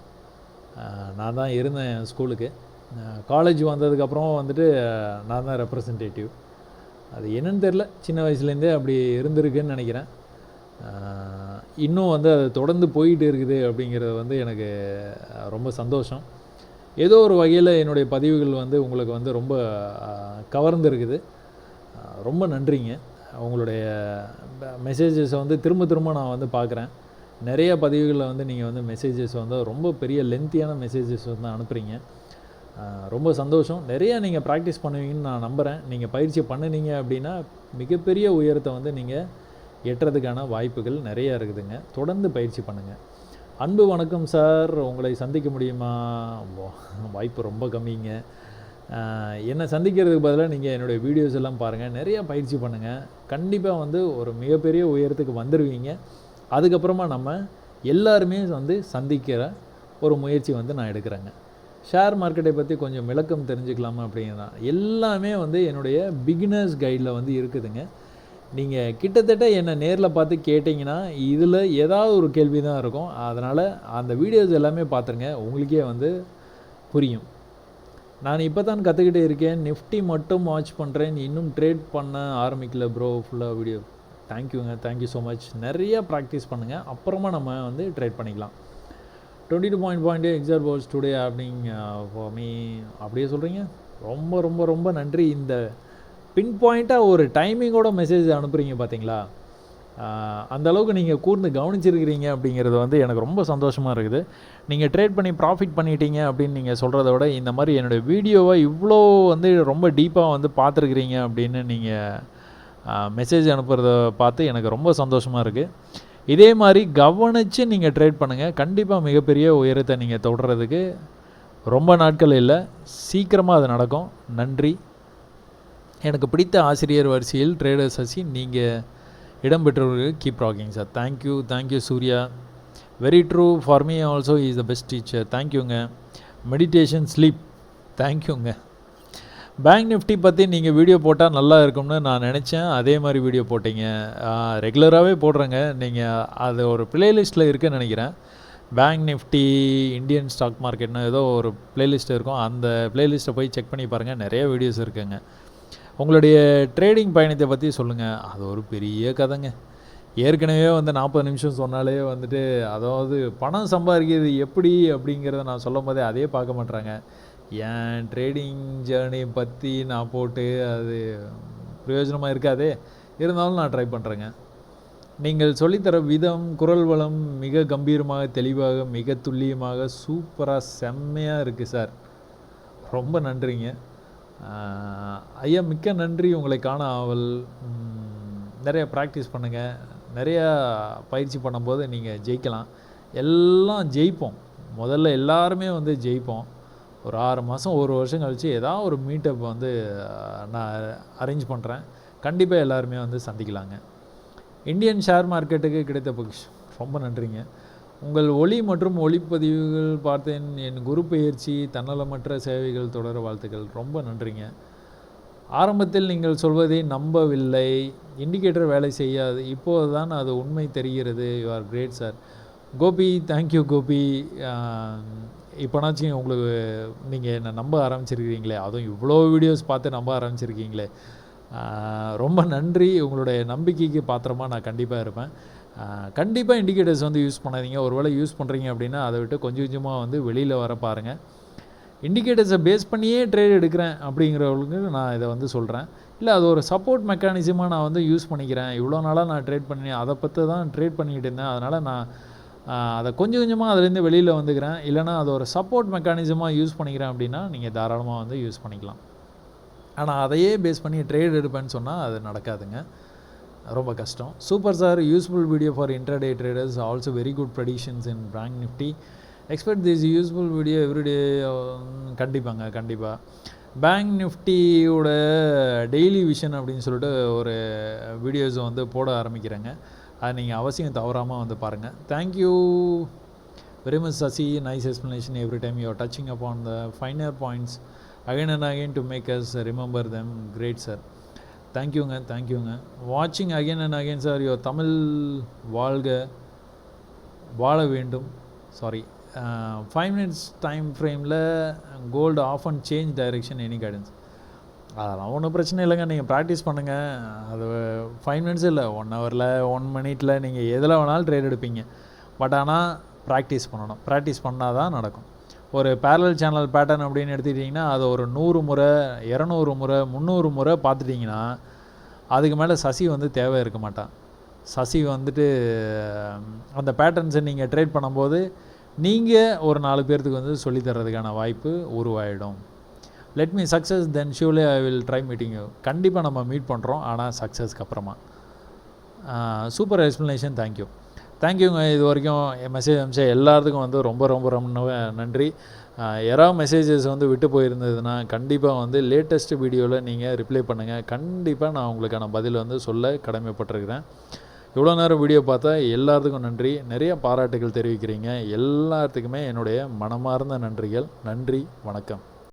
நான் தான் இருந்தேன் ஸ்கூலுக்கு. காலேஜ் வந்ததுக்கப்புறம் வந்துட்டு நான் தான் ரெப்ரசன்டேட்டிவ். அது என்னன்னு தெரில, சின்ன வயசுலேருந்தே அப்படி இருந்திருக்குன்னு நினைக்கிறேன். இன்னும் வந்து அது தொடர்ந்து போயிட்டு இருக்குது அப்படிங்கிறது வந்து எனக்கு ரொம்ப சந்தோஷம். ஏதோ ஒரு வகையில் என்னுடைய பதிவுகள் வந்து உங்களுக்கு வந்து ரொம்ப கவர்ந்துருக்குது. ரொம்ப நன்றிங்க. உங்களுடைய மெசேஜஸை வந்து திரும்ப திரும்ப நான் வந்து பார்க்குறேன். நிறைய பதிவுகளில் வந்து நீங்கள் வந்து மெசேஜஸ் வந்து ரொம்ப பெரிய லென்த்தியான மெசேஜஸ் வந்து அனுப்புகிறீங்க. ரொம்ப சந்தோஷம். நிறையா நீங்கள் ப்ராக்டிஸ் பண்ணுவீங்கன்னு நான் நம்புகிறேன். நீங்கள் பயிற்சி பண்ணினீங்க அப்படின்னா மிகப்பெரிய உயரத்தை வந்து நீங்கள் எட்டுறதுக்கான வாய்ப்புகள் நிறையா இருக்குதுங்க. தொடர்ந்து பயிற்சி பண்ணுங்கள். அன்பு வணக்கம் சார், உங்களை சந்திக்க முடியுமா? வாய்ப்பு ரொம்ப கம்மிங்க. என்னை சந்திக்கிறதுக்கு பதிலாக நீங்கள் என்னுடைய வீடியோஸ் எல்லாம் பாருங்கள், நிறையா பயிற்சி பண்ணுங்கள். கண்டிப்பாக வந்து ஒரு மிகப்பெரிய உயரத்துக்கு வந்துடுவீங்க. அதுக்கப்புறமா நம்ம எல்லாருமே வந்து சந்திக்கிற ஒரு முயற்சி வந்து நான் எடுக்கிறேங்க. ஷேர் மார்க்கெட்டை பற்றி கொஞ்சம் விளக்கம் தெரிஞ்சுக்கலாமா அப்படின்னா எல்லாமே வந்து என்னுடைய பிகினர்ஸ் கைடில் வந்து இருக்குதுங்க. நீங்கள் கிட்டத்தட்ட என்னை நேரில் பார்த்து கேட்டிங்கன்னா இதில் ஏதாவது ஒரு கேள்வி தான் இருக்கும். அதனால் அந்த வீடியோஸ் எல்லாமே பார்த்துருங்க, உங்களுக்கே வந்து புரியும். நான் இப்போ தான் கற்றுக்கிட்டே இருக்கேன், நிஃப்டி மட்டும் வாட்ச் பண்ணுறேன், இன்னும் ட்ரேட் பண்ண ஆரம்பிக்கல ப்ரோ. ஃபுல்லாக வீடியோ. தேங்க்யூங்க, தேங்க்யூ ஸோ மச். நிறையா ப்ராக்டிஸ் பண்ணுங்கள், அப்புறமா நம்ம வந்து ட்ரேட் பண்ணிக்கலாம். 22.8 எக்ஸாக்ட் வாட்ச் டுடே அப்படிங்க ஃபார் மீ அப்படியே சொல்கிறீங்க. ரொம்ப ரொம்ப ரொம்ப நன்றி. இந்த பின் பாயிண்ட்டாக ஒரு டைமிங்கோட மெசேஜ் அனுப்புகிறீங்க பார்த்தீங்களா, அந்தளவுக்கு நீங்கள் கூர்ந்து கவனிச்சிருக்கிறீங்க அப்படிங்கிறது வந்து எனக்கு ரொம்ப சந்தோஷமாக இருக்குது. நீங்கள் ட்ரேட் பண்ணி ப்ராஃபிட் பண்ணிட்டீங்க அப்படின்னு நீங்கள் சொல்கிறத விட இந்த மாதிரி என்னுடைய வீடியோவை இவ்வளோ வந்து ரொம்ப டீப்பாக வந்து பார்த்துருக்குறீங்க அப்படின்னு நீங்கள் மெசேஜ் அனுப்புகிறத பார்த்து எனக்கு ரொம்ப சந்தோஷமாக இருக்குது. இதே மாதிரி கவனித்து நீங்கள் ட்ரேட் பண்ணுங்கள். கண்டிப்பாக மிகப்பெரிய உயரத்தை நீங்கள் தொடுறதுக்கு ரொம்ப நாட்கள் இல்லை, சீக்கிரமாக அது நடக்கும். நன்றி. எனக்கு பிடித்த ஆசிரியர் வரிசையில் ட்ரேடர் சசி நீங்கள் இடம்பெற்றவர்கள். Keep rocking sir. Thank you, thank you Surya. Very true, for me also is the best teacher. தேங்க்யூங்க. Meditation sleep. தேங்க்யூங்க. பேங்க் நிஃப்டி பற்றி நீங்கள் வீடியோ போட்டால் நல்லா இருக்கும்னு நான் நினச்சேன், அதே மாதிரி வீடியோ போட்டிங்க. ரெகுலராகவே போடுறேங்க. நீங்கள் அது ஒரு ப்ளேலிஸ்ட்டில் இருக்குன்னு நினைக்கிறேன். பேங்க் நிஃப்டி இந்தியன் ஸ்டாக் மார்க்கெட்னு ஏதோ ஒரு ப்ளேலிஸ்ட் இருக்கும். அந்த ப்ளேலிஸ்ட்டை போய் செக் பண்ணி பாருங்கள், நிறைய வீடியோஸ் இருக்குங்க. உங்களுடைய ட்ரேடிங் பயணத்தை பற்றி சொல்லுங்கள். அது ஒரு பெரிய கதைங்க. ஏற்கனவே வந்து 40 நிமிஷம் சொன்னாலே வந்துட்டு, அதாவது பணம் சம்பாதிக்கிறது எப்படி அப்படிங்கிறத நான் சொல்லும் போதே அதே பார்க்க மாட்றாங்க. என் ட்ரேடிங் ஜேர்னி பற்றி நான் போட்டு அது பிரயோஜனமாக இருக்காதே, இருந்தாலும் நான் ட்ரை பண்ணுறேங்க. நீங்கள் சொல்லித்தர விதம், குரல் வளம் மிக கம்பீரமாக, தெளிவாக, மிக துல்லியமாக, சூப்பராக, செம்மையாக இருக்குது சார். ரொம்ப நன்றிங்க ஐயா, மிக்க நன்றி. உங்களை காண ஆவல். நிறைய ப்ராக்டிஸ் பண்ணுங்கள். நிறையா பயிற்சி பண்ணும்போது நீங்கள் ஜெயிக்கலாம். எல்லாம் ஜெயிப்போம். முதல்ல எல்லாருமே வந்து ஜெயிப்போம். ஒரு 6 மாதம் 1 வருஷம் கழித்து ஏதாவது ஒரு மீட்டப் வந்து நான் அரேஞ்ச் பண்ணுறேன். கண்டிப்பாக எல்லாருமே வந்து சந்திக்கலாங்க. இந்தியன் ஷேர் மார்க்கெட்டுக்கு கிடைத்த பொக்கிஷம். ரொம்ப நன்றிங்க. உங்கள் ஒளி மற்றும் ஒளிப்பதிவுகள் பார்த்தேன். என் குரு பயிற்சி தன்னலமற்ற சேவைகள் தொடர வாழ்த்துக்கள். ரொம்ப நன்றிங்க. ஆரம்பத்தில் நீங்கள் சொல்வதை நம்பவில்லை, இண்டிகேட்டர் வேலை செய்யாது, இப்போது தான் அது உண்மை தெரிகிறது. You are great sir. Gopi, thank you Gopi. இப்போனாச்சும் உங்களுக்கு நீங்கள் என்னை நம்ப ஆரம்பிச்சிருக்கீங்களே, அதுவும் இவ்வளோ வீடியோஸ் பார்த்து நம்ப ஆரம்பிச்சிருக்கீங்களே, ரொம்ப நன்றி. உங்களுடைய நம்பிக்கைக்கு பாத்திரமாக நான் கண்டிப்பாக இருப்பேன். கண்டிப்பாக இண்டிகேட்டர்ஸ் வந்து யூஸ் பண்ணாதீங்க. ஒருவேளை யூஸ் பண்ணுறீங்க அப்படின்னா அதை விட்டு கொஞ்சம் கொஞ்சமாக வந்து வெளியில் வர பாருங்கள். இண்டிகேட்டர்ஸை பேஸ் பண்ணியே ட்ரேட் எடுக்கிறேன் அப்படிங்கிறவங்களுக்கு நான் இதை வந்து சொல்கிறேன். இல்லை, அது ஒரு சப்போர்ட் மெக்கானிசமாக நான் வந்து யூஸ் பண்ணிக்கிறேன். இவ்வளோ நாளாக நான் ட்ரேட் பண்ணி அதை பற்றி தான் ட்ரேட் பண்ணிக்கிட்டு இருந்தேன். அதனால் நான் அதை கொஞ்சம் கொஞ்சமாக அதுலேருந்து வெளியில் வந்துக்கிறேன். இல்லைனா அது ஒரு சப்போர்ட் மெக்கானிசமாக யூஸ் பண்ணிக்கிறேன் அப்படின்னா நீங்கள் தாராளமாக வந்து யூஸ் பண்ணிக்கலாம். ஆனால் அதையே பேஸ் பண்ணி ட்ரேட் எடுப்பேன்னு சொன்னால் அது நடக்காதுங்க, ரொம்ப கஷ்டம். Super sir, useful video for intraday traders, also very good predictions in Bank Nifty. Expect this useful video everyday. கண்டிப்பாங்க, கண்டிப்பாக. பேங்க் நிஃப்டியோட டெய்லி விஷன் அப்படின்னு சொல்லிட்டு ஒரு வீடியோஸை வந்து போட ஆரம்பிக்கிறேங்க. அது நீங்கள் அவசியம் தவறாமல் வந்து பாருங்கள். Thank you Very much Sasi, nice explanation every time you are touching upon the finer points again and again to make us remember them. Great sir. Thank you. Watching again and again sir, your Tamil வாழ வேண்டும். Sorry. 5 minutes time frameல gold off and change direction any guidance. அதெல்லாம் ஒன்றும் பிரச்சனை இல்லைங்க, நீங்கள் practice பண்ணுங்கள். அது 5 minutes இல்லை, 1 hourல 1 minute நீங்கள் எதில் வேணாலும் ட்ரேட் எடுப்பீங்க. பட் ஆனால் ப்ராக்டிஸ் பண்ணணும். ப்ராக்டிஸ் பண்ணால் தான் நடக்கும். ஒரு பேரலல் சேனல் பேட்டர்ன் அப்படின்னு எடுத்துக்கிட்டிங்கன்னா அது ஒரு 100 முறை 200 முறை 300 முறை பார்த்துட்டிங்கன்னா அதுக்கு மேலே சசி தேவை இருக்க மாட்டான். சசி அந்த பேட்டர்ன்ஸை நீங்கள் ட்ரேட் பண்ணும்போது நீங்கள் ஒரு 4 பேர்த்துக்கு சொல்லித்தரதுக்கான வாய்ப்பு உருவாயிடும். Let me success then surely I will try meeting you. கண்டிப்பாக நம்ம மீட் பண்ணுறோம், ஆனால் சக்ஸஸ்க்கு அப்புறமா. சூப்பர் எக்ஸ்ப்ளனேஷன், தேங்க்யூங்க. இது வரைக்கும் என் மெசேஜ் அனுப்பிச்ச எல்லாத்துக்கும் ரொம்ப ரொம்ப ரொம்ப நன்றி. யாராவது மெசேஜஸ் விட்டு போயிருந்ததுன்னா கண்டிப்பாக லேட்டஸ்ட் வீடியோவில் நீங்கள் ரிப்ளை பண்ணுங்கள். கண்டிப்பாக நான் உங்களுக்கான பதில் சொல்ல கடமைப்பட்டிருக்கிறேன். இவ்வளோ நேரம் வீடியோ பார்த்தா எல்லாத்துக்கும் நன்றி. நிறைய பாராட்டுகள் தெரிவிக்கிறீங்க. எல்லாத்துக்குமே என்னுடைய மனமார்ந்த நன்றிகள். நன்றி, வணக்கம்.